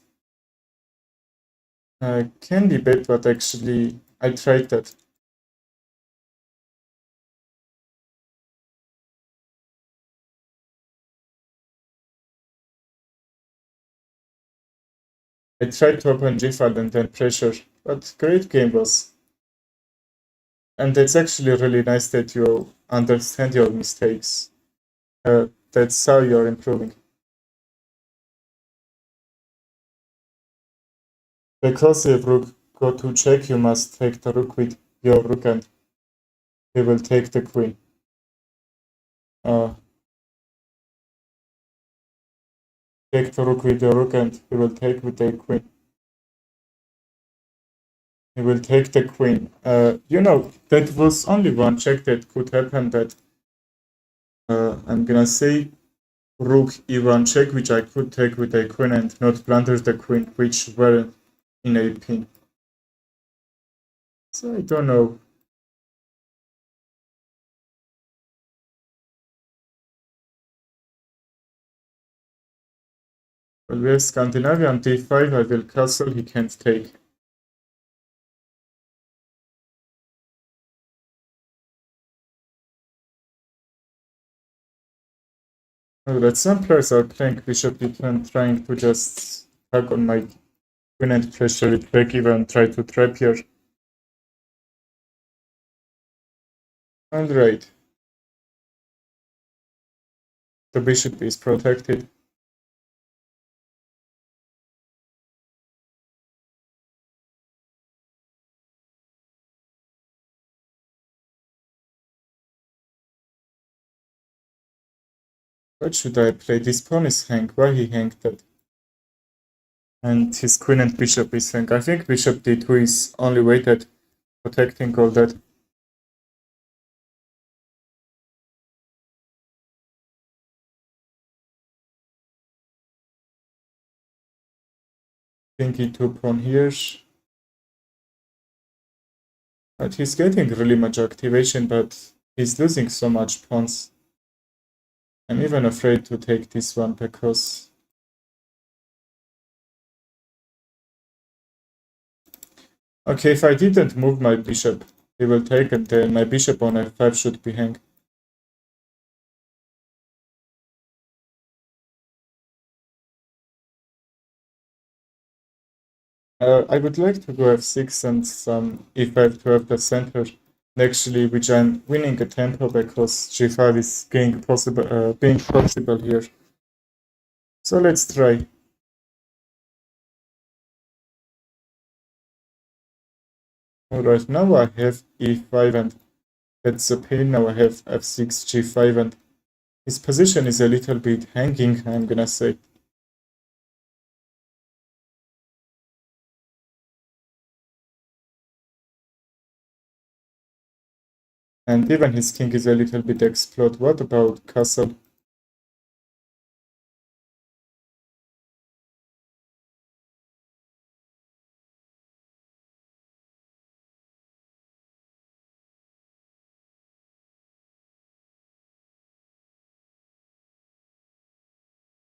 can be bad, but actually I tried that. I tried to open g-file and then pressure, but great game was. And it's actually really nice that you understand your mistakes. That's how you're improving. Because if rook go to check, you must take the rook with your rook and he will take the queen. Take the rook with your rook and he will take with the queen. He will take the queen. That was only one check that could happen, that I'm gonna say rook e1 check, which I could take with a queen and not blunder the queen, which were in a pin. So I don't know. Well, we have Scandinavian d5, I will castle, he can't take. Alright, some players are playing bishop d10, trying to just tug on my queen and pressure it back, even try to trap here. Alright. The bishop is protected. What should I play? This pawn is hanged. Why he hanged that? And his queen and bishop is hanged. I think bishop d2 is only weighted, protecting all that. King e2 pawn here. But he's getting really much activation, but he's losing so much pawns. I'm even afraid to take this one because okay, if I didn't move my bishop, he will take and then my bishop on f5 should be hanged. I would like to go f6 and some e5 to have the center, actually, which I'm winning a tempo because g5 is being possible here. So let's try. Alright, now I have e5 and that's a pain. Now I have f6, g5 and his position is a little bit hanging, I'm gonna say. And even his king is a little bit explode. What about castle?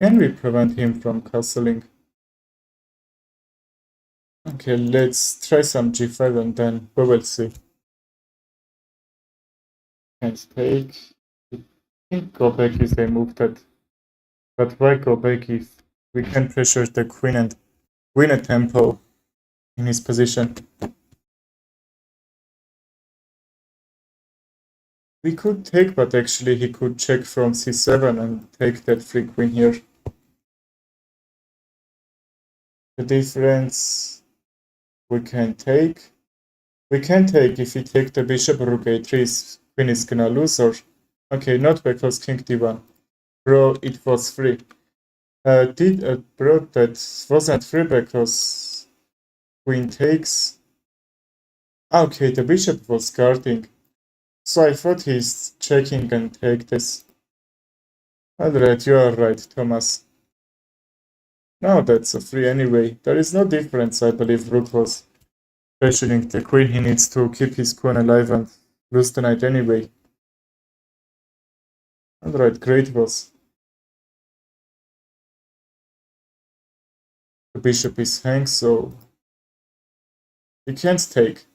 Can we prevent him from castling? Okay, let's try some g5 and then we will see. Can't take. I think go back is a move that. But why go back if we can pressure the queen and win a tempo in his position? We could take, but actually he could check from c7 and take that free queen here. The difference we can take. We can take if we take the bishop rook a3, queen is gonna lose, or okay, not because king d1. Bro, it was free. Bro, that wasn't free because queen takes. Okay, the bishop was guarding. So I thought he's checking and take this. Alright, you are right, Thomas. No, that's a free anyway. There is no difference, I believe rook was pressuring the queen. He needs to keep his queen alive and lose the knight anyway. Alright, great was. The bishop is hanged, so he can't take.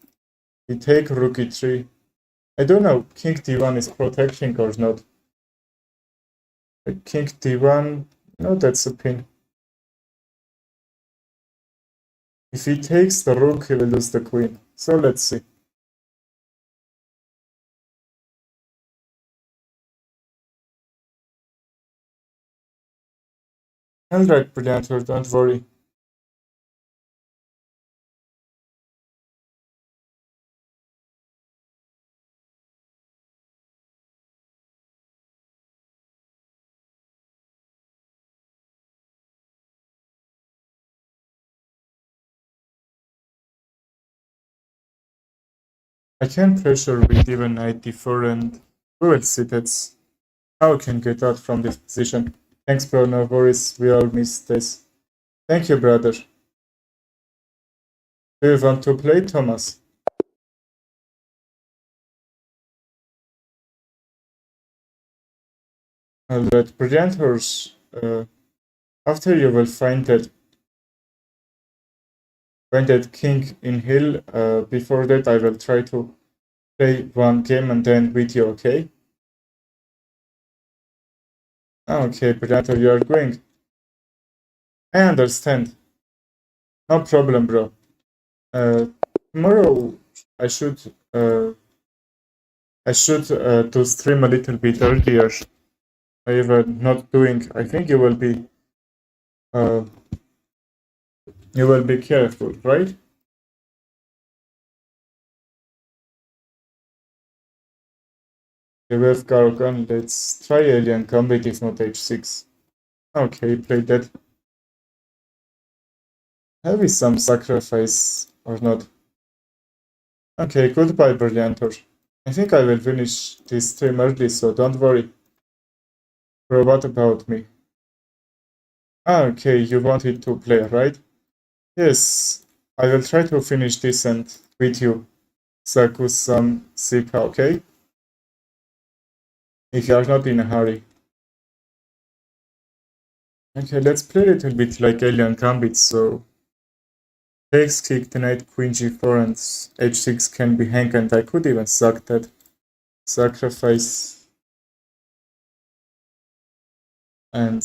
He take rook e3. I don't know, king d1 is protecting or not. King d1, no, that's a pin. If he takes the rook, he will lose the queen. So let's see. Alright, Brilliantor, don't worry. I can pressure with even knight d4 and we will see that's how I can get out from this position. Thanks, bro, no worries, we all miss this. Thank you, brother. Do you want to play, Thomas? Alright, Brilliantors, after you will find that king in hill, before that I will try to play one game and then with you, okay? Okay, Brilliantor, you are going. I understand. No problem, bro. Tomorrow I should uh, to stream a little bit earlier. I were not doing. I think uh, you will be careful, right? You have Gargan. Let's try Alien Combat if not H6. Okay, play that. Have we some sacrifice or not? Okay, goodbye, Brilliantor. I think I will finish this stream early, so don't worry. Bro, what about me? Okay, you wanted to play, right? Yes, I will try to finish this and with you. Sakusam Sika, okay? If you are not in a hurry. Okay, let's play a little bit like Alien Gambit, so takes kick the knight queen g4 and h6 can be hang and I could even suck that. Sacrifice and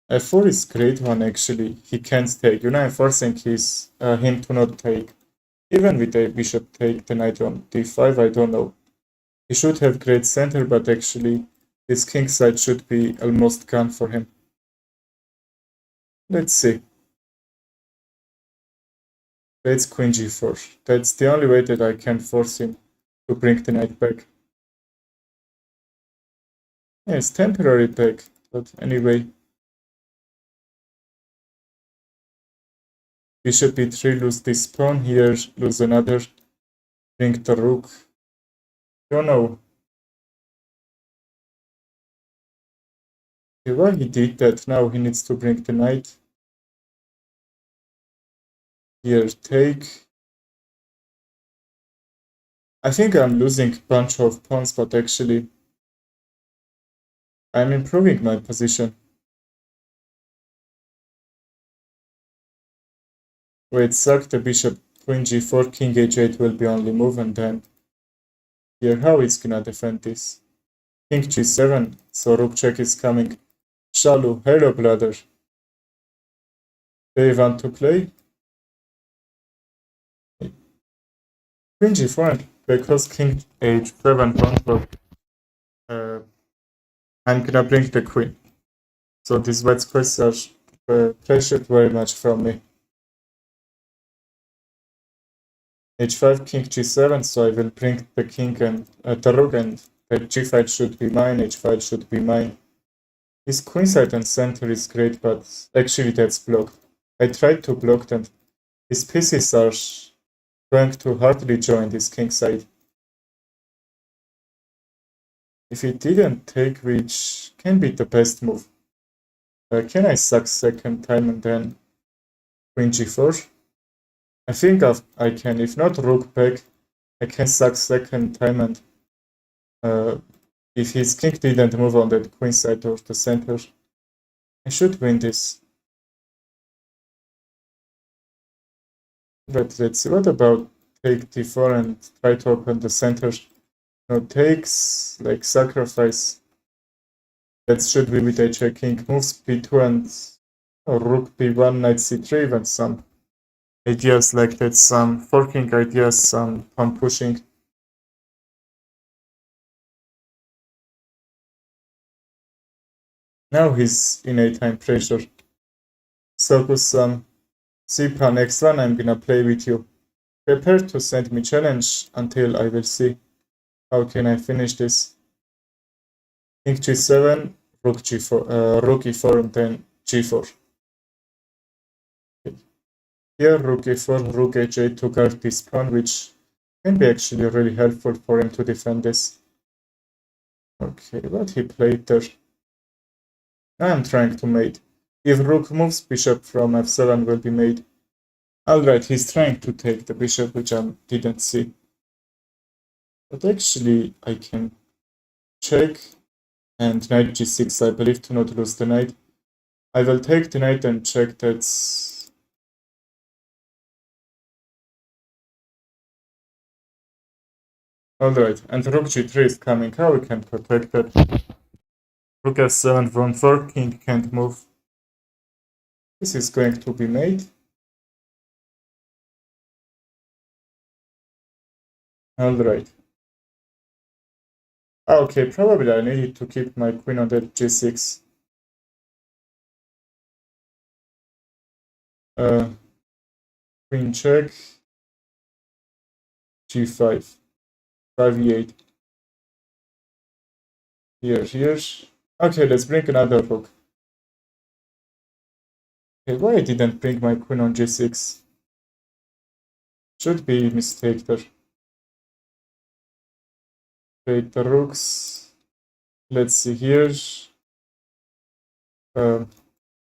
f4 is great one actually. He can't take. You know, I'm forcing him to not take. Even with a bishop take the knight on d5, I don't know. He should have great center, but actually his king side should be almost gone for him. Let's see. That's queen g4. That's the only way that I can force him to bring the knight back. Yes, temporary back, but anyway. Bishop e3, lose this pawn here, lose another, bring the rook. Don't know. Why he did that? Now he needs to bring the knight. Here, take. I think I'm losing a bunch of pawns, but actually I'm improving my position. Wait, sack the bishop, queen g4, king h8 will be only move, and then here, how is gonna defend this? King g7, so rook check is coming. Shalu, hello brother. Do you want to play? Queen g4, because king h7 control, I'm gonna bring the queen. So these white squares are pressured very much from me. h5, king g7, so I will bring the king and the rook, and the g5 should be mine, h5 should be mine. His queen side and center is great, but actually that's blocked. I tried to block them. His pieces are going to hardly join this king side. If he didn't take, which can be the best move. Can I suck second time and then queen g4? I think I can. If not rook back, I can suck second time and if his king didn't move on that queen side or the center, I should win this. But let's see, what about take d4 and try to open the center? No takes, like sacrifice. That should be with h8 king moves b2 and or rook b1, knight c3, even some ideas like that, some forking ideas, some pawn pushing. Now he's in a time pressure. So with some c pawn x1, I'm gonna play with you. Prepare to send me challenge until I will see how can I finish this. King g7, rook g4, rook e4, and then g4. Here, rook e4, rook h8 to guard this pawn, which can be actually really helpful for him to defend this. Okay, what he played there? Now I'm trying to mate. If rook moves, bishop from f7 will be made. Alright, he's trying to take the bishop, which I didn't see. But actually, I can check, and knight g6, I believe, to not lose the knight. I will take the knight and check that's... Alright, and rook g3 is coming. How we can protect that? Rook f7 won't work, king can't move. This is going to be made. Alright. Okay, probably I needed to keep my queen on that g6. Queen check. g5. 5e8. Here. Okay, let's bring another rook. Okay, why I didn't bring my queen on g6? Should be a mistake there. Take the rooks. Let's see here.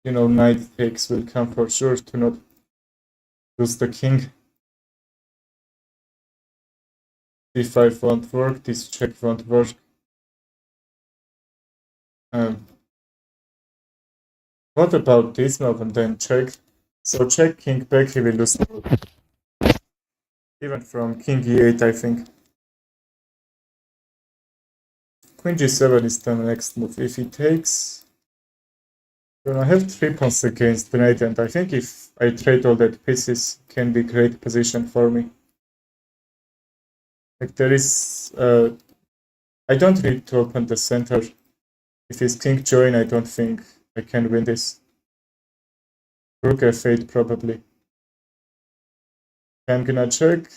Knight takes will come for sure to not lose the king. d5 won't work. This check won't work. What about this move and then check? So check king back, he will lose the rook. Even from king e8, I think. Queen g7 is the next move. If he takes... I have 3 pawns against the knight, and I think if I trade all that pieces, can be great position for me. Like there is... I don't need to open the center. If his king join, I don't think I can win this. Rook f8 probably. I'm gonna check.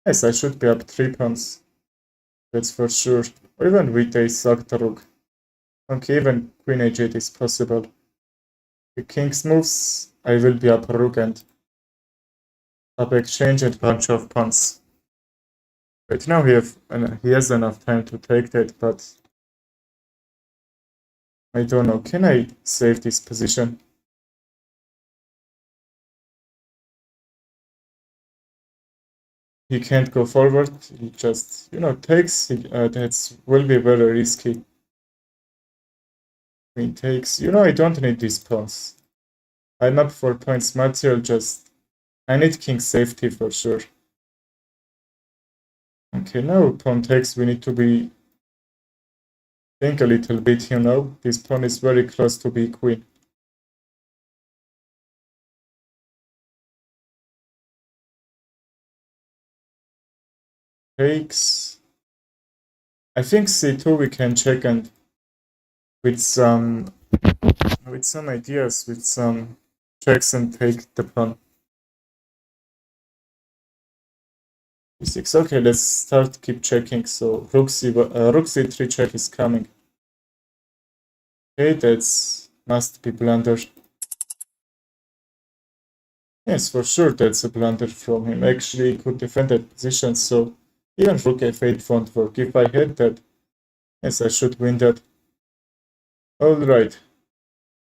Yes, I should be up 3 pawns. That's for sure. Or even with a sack the rook. Okay, even queen h8 is possible. The king's moves, I will be up rook and up exchange and bunch of pawns. Right now he has enough time to take that, but I don't know. Can I save this position? He can't go forward. He just, takes. That will be very risky. Queen takes. I don't need these pawns. I'm up for points material. I need king safety for sure. Okay, now pawn takes. We need to think a little bit. This pawn is very close to be queen. Takes. I think c2 we can check and with some ideas, with some checks and take the pawn. e6. Okay, let's start keep checking. So rook c3 check is coming. Okay, that's must be blunder. Yes, for sure that's a blunder from him. Actually, he could defend that position, so even rook f8 won't work. If I had that, yes, I should win that. Alright.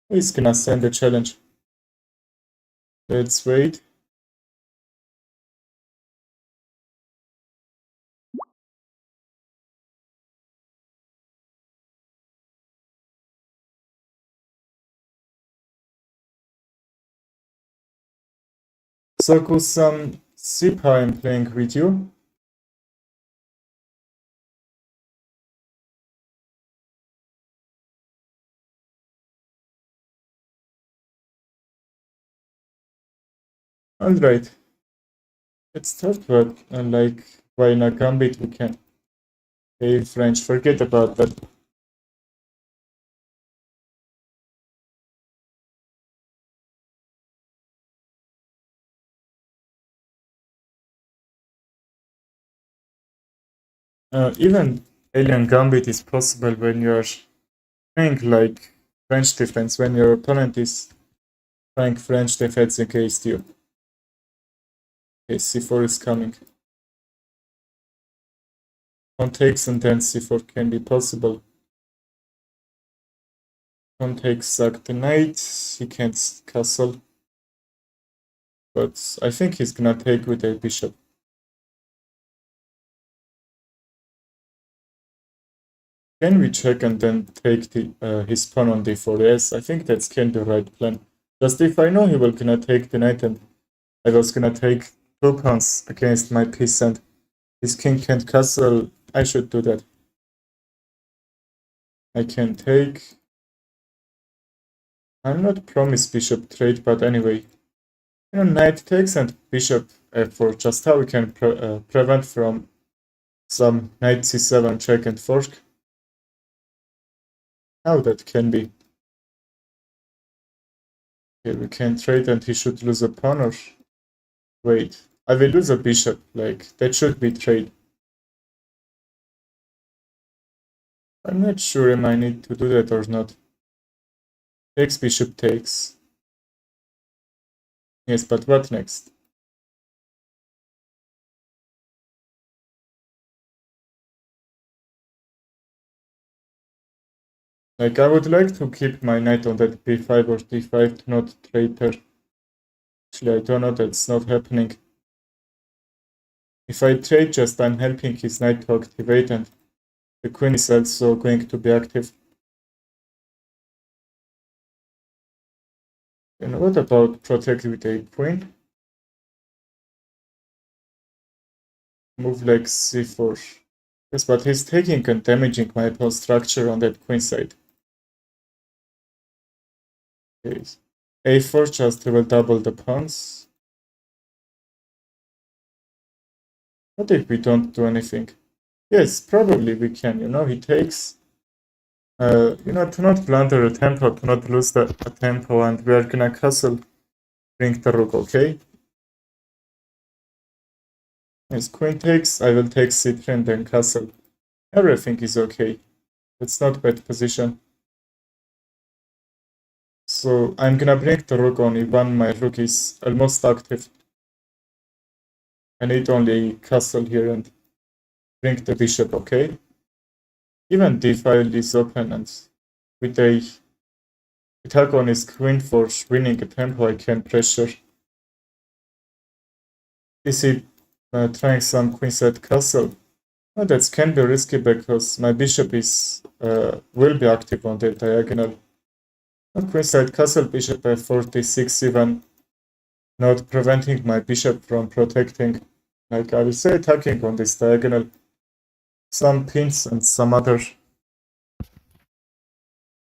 He's gonna send a challenge. Let's wait. So Kusam Sipa I'm playing with you. Alright, let's start with, like, why in a gambit we can play French. Forget about that. Even Alien Gambit is possible when you're playing like French defense, when your opponent is playing French defense against you. Okay, c4 is coming. Pawn takes and then c4 can be possible. Pawn takes sack the knight, he can't castle. But I think he's gonna take with a bishop. Can we check and then take his pawn on d4? Yes, I think that's can the right plan. Just if I know he will gonna take the knight and I was gonna take 2 pawns against my piece and his king can't castle, I should do that. I can take. I'm not promised bishop trade, but anyway. Knight takes and bishop f4, just how we can prevent from some knight c7 check and fork. How that can be. Okay, we can trade and he should lose a pawn or... Wait, I will lose a bishop, like, that should be trade. I'm not sure if I need to do that or not. Takes, bishop takes. Yes, but what next? Like, I would like to keep my knight on that b5 or d5 to not trade her. Actually, I don't know, that's not happening. If I trade just, I'm helping his knight to activate and the queen is also going to be active. And what about protect with a queen? Move like c4. Yes, but he's taking and damaging my pawn structure on that queen side. Okay. a4 just will double the pawns. What if we don't do anything? Yes, probably we can. He takes. To not blunder a tempo, to not lose a tempo, and we are gonna castle, bring the rook, okay? Yes, queen takes, I will take c3 and then castle. Everything is okay. It's not bad position. So I'm gonna bring the rook on e1, my rook is almost active. I need only castle here and bring the bishop, okay? Even d5 is open and with a attack on his queen for winning a tempo, I can pressure. Is he trying some queenside castle? Oh, that can be risky because my bishop is will be active on the diagonal. Queenside castle, bishop f46, even not preventing my bishop from protecting. Like I will say, attacking on this diagonal. Some pins and some other.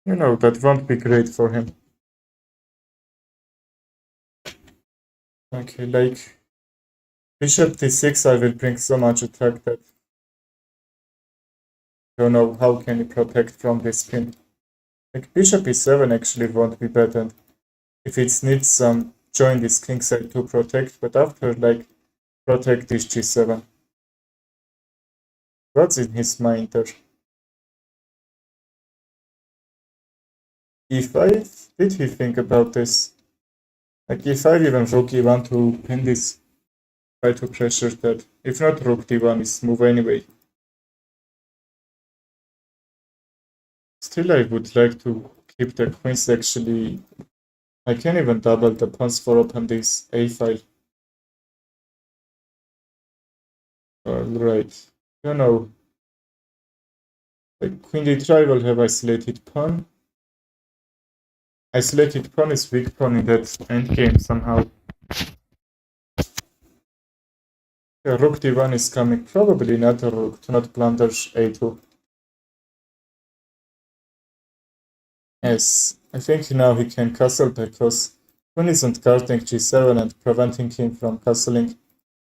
That won't be great for him. Okay, like bishop d6, I will bring so much attack that I don't know how can he protect from this pin. Like bishop e7 actually won't be bad, and if it needs some join this kingside to protect, but after like protect this g7. What's in his mind there? e5? Did he think about this? Like e5 even rook e1 to pin this, try to pressure that. If not, rook d1 is move anyway. Still, I would like to keep the queens actually. I can even double the pawns for open this a file. Alright. Like queen d3 will have isolated pawn. Isolated pawn is weak pawn in that endgame somehow. Yeah, rook d1 is coming. Probably not a rook to not blunder a2. Yes, I think now he can castle because Queen isn't guarding g7 and preventing him from castling.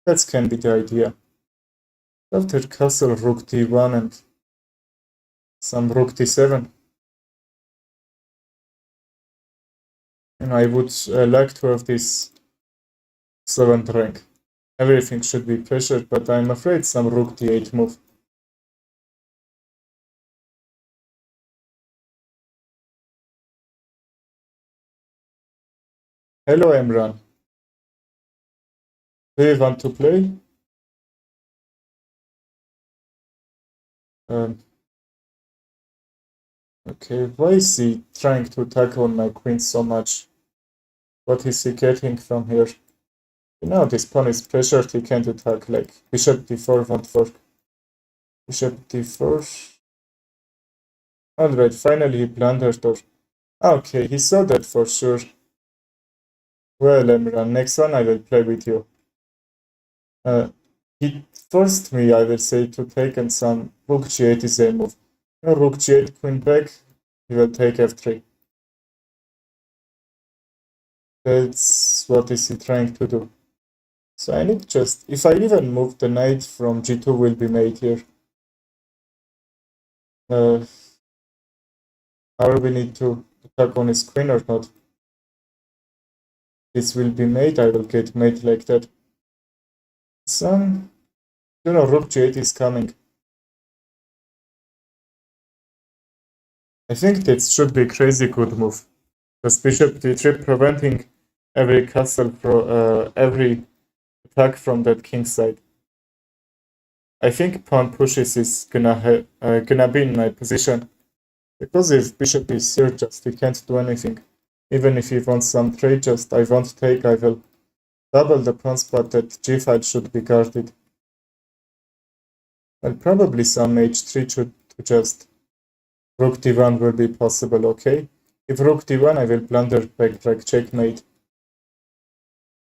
That can be the idea. After castle rook d1 and some rook d7. And I would like to have this 7th rank. Everything should be pressured, but I'm afraid some rook d8 move. Hello, Emran. Do you want to play? Um, okay, why is he trying to attack on my queen so much? What is he getting from here? You know, this pawn is pressured, he can't attack, like bishop d4 won't work. Bishop d4. Alright, finally he blundered or... Okay, he saw that for sure. Well, Emran, next one I will play with you. He forced me, I will say, to take and some rook g8 is a move. You know, rook g8, queen back, he will take f3. That's what is he trying to do. So I need just, if I even move the knight from g2 will be made here. Or we need to attack on his queen or not. This will be made, I will get made like that. Some, you know, rook g8 is coming. I think that should be a crazy good move. Because bishop d3 preventing every castle from every attack from that king side. I think pawn pushes is gonna be in my position. Because if bishop is here, just he can't do anything. Even if he wants some trade, just I won't take, I will double the pawns, but that g5 should be guarded. And probably some h3 should just rook d1 will be possible, okay? If rook d1, I will blunder back like checkmate.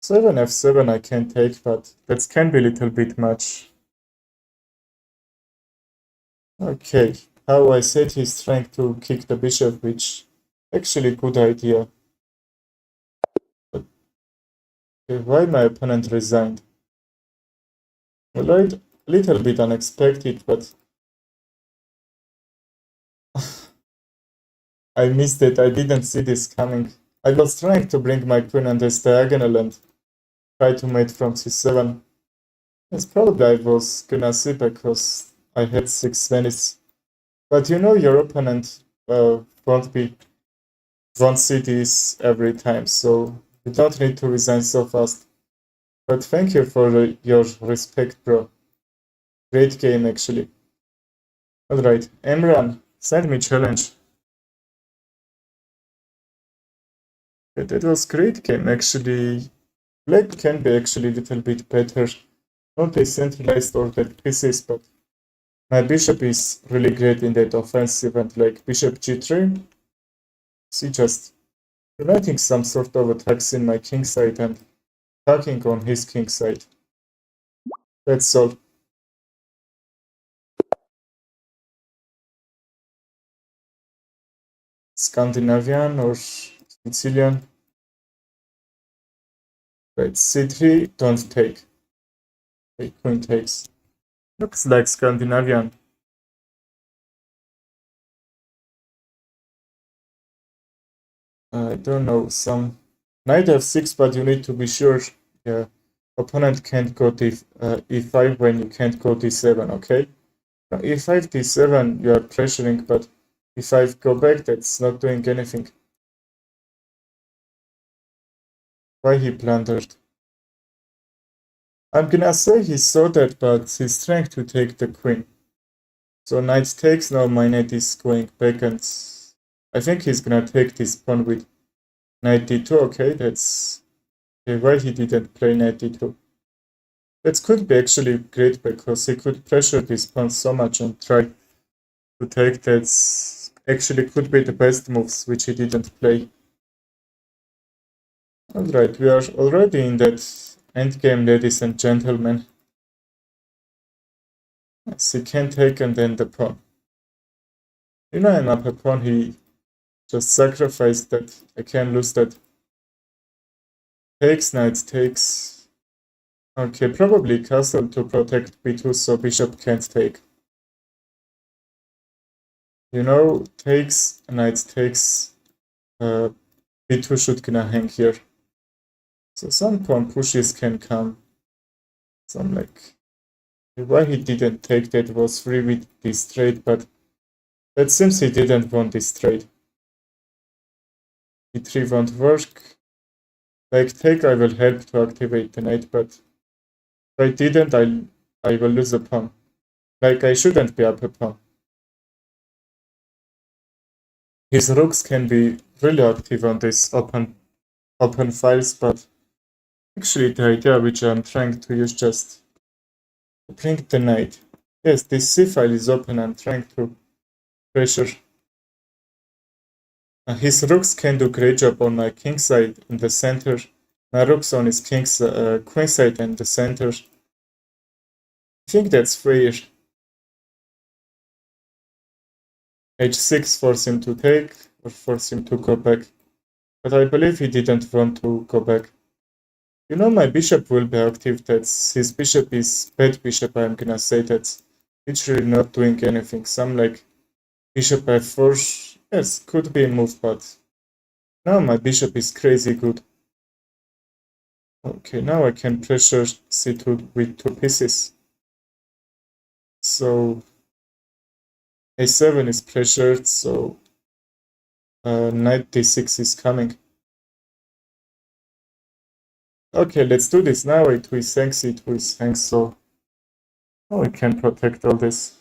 7 f7 I can take, but that can be a little bit much. Okay, how I said he's trying to kick the bishop, which actually good idea. But why my opponent resigned? Well, a little bit unexpected, but I missed it. I didn't see this coming. I was trying to bring my queen on this diagonal and try to mate from c7. It's probably I was gonna see because I had 6 minutes. But you know your opponent won't see this every time, so you don't need to resign so fast. But thank you for your respect, bro. Great game, actually. Alright, Emran, send me challenge. That was great game, actually. Black can be actually a little bit better. Not decentralized or that pieces, but my bishop is really great in that offensive and like bishop g3. See, just preventing some sort of attacks in my king side and attacking on his king side. That's all. Scandinavian or Sicilian. Right, c3, don't take. Okay, queen takes. Looks like Scandinavian. I don't know, some knight f6, but you need to be sure. Yeah, opponent can't go e5 when you can't go d7, okay? Now, e5, d7, you are pressuring, but e5 go back, that's not doing anything. Why he blundered? I'm gonna say he saw that, but he's trying to take the queen. So knight takes, now my knight is going back, and I think he's gonna take this pawn with knight d2, okay, that's... Okay, why he didn't play knight d2? That could be actually great, because he could pressure this pawn so much and try to take that. Actually could be the best moves, which he didn't play. Alright, we are already in that endgame, ladies and gentlemen. Yes, he can take and then the pawn. You know I'm up a pawn, he just sacrificed that. I can lose that. Takes, knight takes. Okay, probably castle to protect b2 so bishop can't take. You know, takes, knight takes. B2 should gonna hang here. So some pawn pushes can come. So I'm like, why he didn't take that was free with this trade, but that seems he didn't want this trade. E3 won't work. Like take, I will help to activate the knight, but if I didn't, I will lose a pawn. Like I shouldn't be up a pawn. His rooks can be really active on this open files, but actually the idea which I'm trying to use just to bring the knight. Yes, this c file is open. I'm trying to pressure. His rooks can do great job on my king side in the center. My rooks on his king's queen side in the center. I think that's fair. H6 force him to take or force him to go back. But I believe he didn't want to go back. You know, my bishop will be active. That's his bishop is bad bishop. I'm gonna say that literally not doing anything. Some like bishop f4. Yes, could be a move, but now my bishop is crazy good. Okay, now I can pressure c2 with 2 pieces. So a7 is pressured, so knight d6 is coming. Okay, let's do this now. A2 is hangs, c2 is hangs, so now I can protect all this.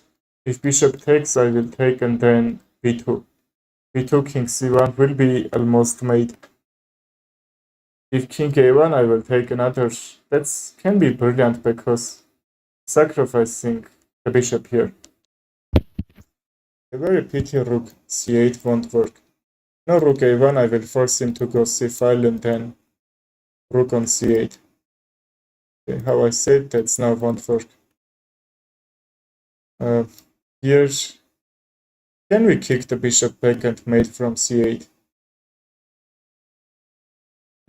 If bishop takes, I will take, and then b2. b2 king c1 will be almost made. If king a1, I will take another. That can be brilliant because sacrificing the bishop here. A very pity rook c8 won't work. No rook a1, I will force him to go c5 and then rook on c8. Okay, how I said that's now won't work. Here, can we kick the bishop back and mate from c8?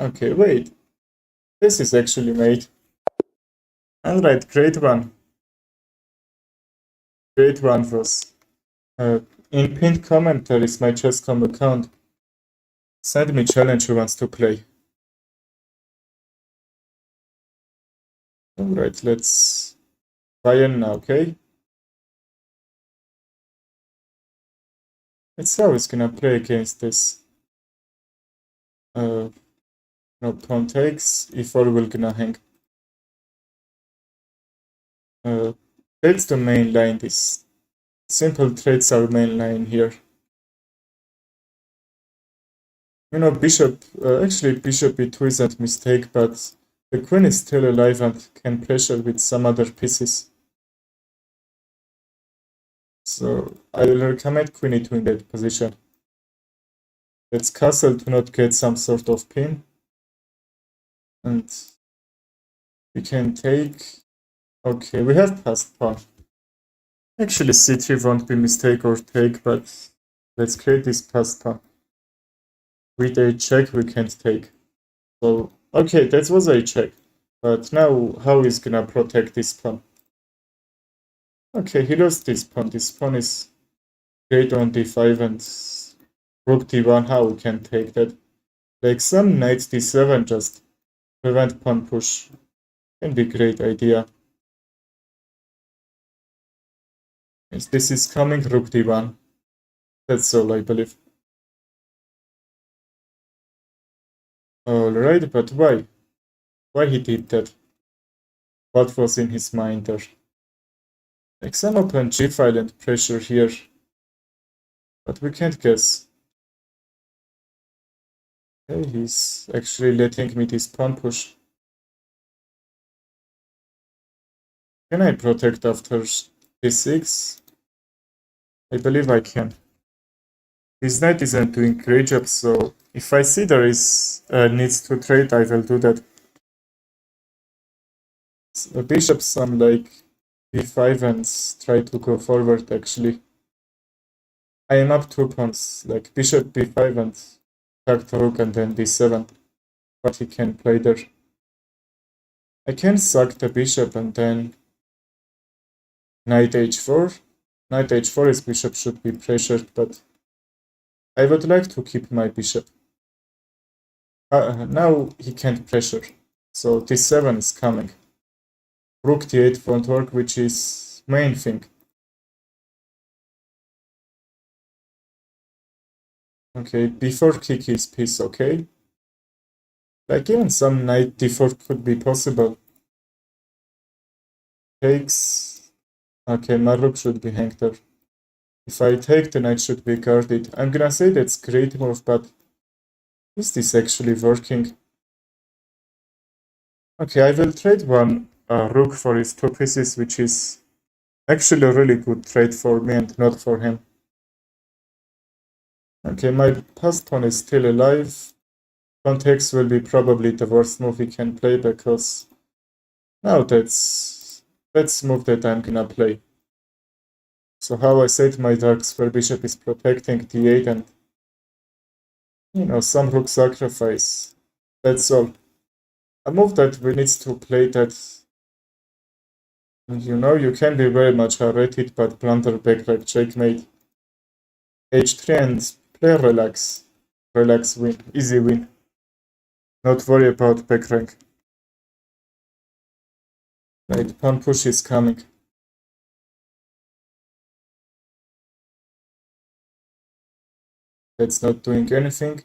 Okay, wait. This is actually mate. Alright, great one. Great one, Ross. In pinned commentaries, my chess.com account. Send me challenge who wants to play. Alright, let's buy in now, okay? Let's see how it's gonna play against this. No pawn takes, e4 will gonna hang. That's the main line. This simple trades are main line here. You know, bishop, actually bishop e2 isn't a mistake, but the queen is still alive and can pressure with some other pieces. So I will recommend queen e2 in that position. Let's castle to not get some sort of pin. And we can take... Okay, we have passed pawn. Actually c3 won't be mistake or take, but let's create this passed pawn. With a check we can't take. So, okay, that was a check. But now, how is gonna protect this pawn? Okay, he lost this pawn. This pawn is great on d5 and rook d1. How we can take that? Like some knight d7 just prevent pawn push. Can be great idea. Yes, this is coming rook d1. That's all, I believe. Alright, but why? Why he did that? What was in his mind there? Like some open g file and pressure here. But we can't guess. Okay, he's actually letting me this pawn push. Can I protect after d6? I believe I can. His knight isn't doing great job, so if I see there is needs to trade, I will do that. So bishop some like b5 and try to go forward actually. I am up 2 pawns, like bishop b5 and back to rook and then d7. what he can play there. I can sack the bishop and then knight h4. Knight h4, his bishop should be pressured, but I would like to keep my bishop. Now he can't pressure, so d7 is coming. Rook d8 won't work, which is main thing. Okay, b4 kick his piece, okay? Like even some knight d4 could be possible. Takes... Okay, my rook should be hanged there. If I take, the knight should be guarded. I'm gonna say that's great move, but is this actually working? Okay, I will trade one rook for his two pieces, which is actually a really good trade for me and not for him. Okay, my passed pawn is still alive. Pawn takes will be probably the worst move he can play because now that's move that I'm gonna play. So how I said my dark square bishop is protecting d8 and some rook sacrifice. That's all. A move that we need to play that you can be very much rated but blunder back like checkmate. h3 and play relax. Relax win. Easy win. Not worry about back rank. Right, pawn push is coming. That's not doing anything.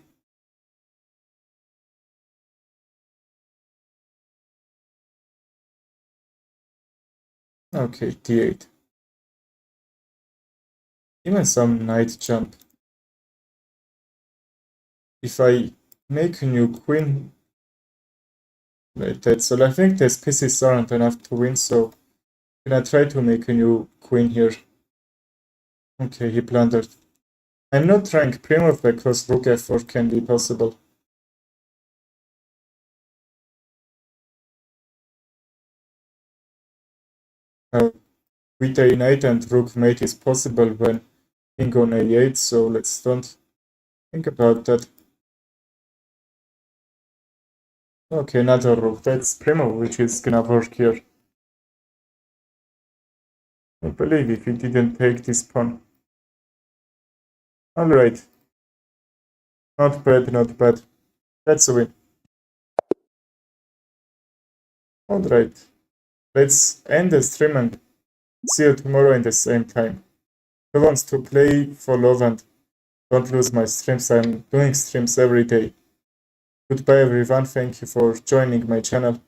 Okay, d8. Even some knight jump. If I make a new queen, like that, so I think these pieces aren't enough to win, so I'm gonna try to make a new queen here. Okay, he blundered. I'm not trying pre-move because rook f4 can be possible. With a knight and rook mate is possible when king on a8, so let's don't think about that. Okay, another rook. That's pre-move, which is gonna work here. I believe if he didn't take this pawn. Alright. Not bad, not bad. That's a win. Alright. Let's end the stream and see you tomorrow in the same time. Who wants to play for love and don't lose my streams? I'm doing streams every day. Goodbye everyone, thank you for joining my channel.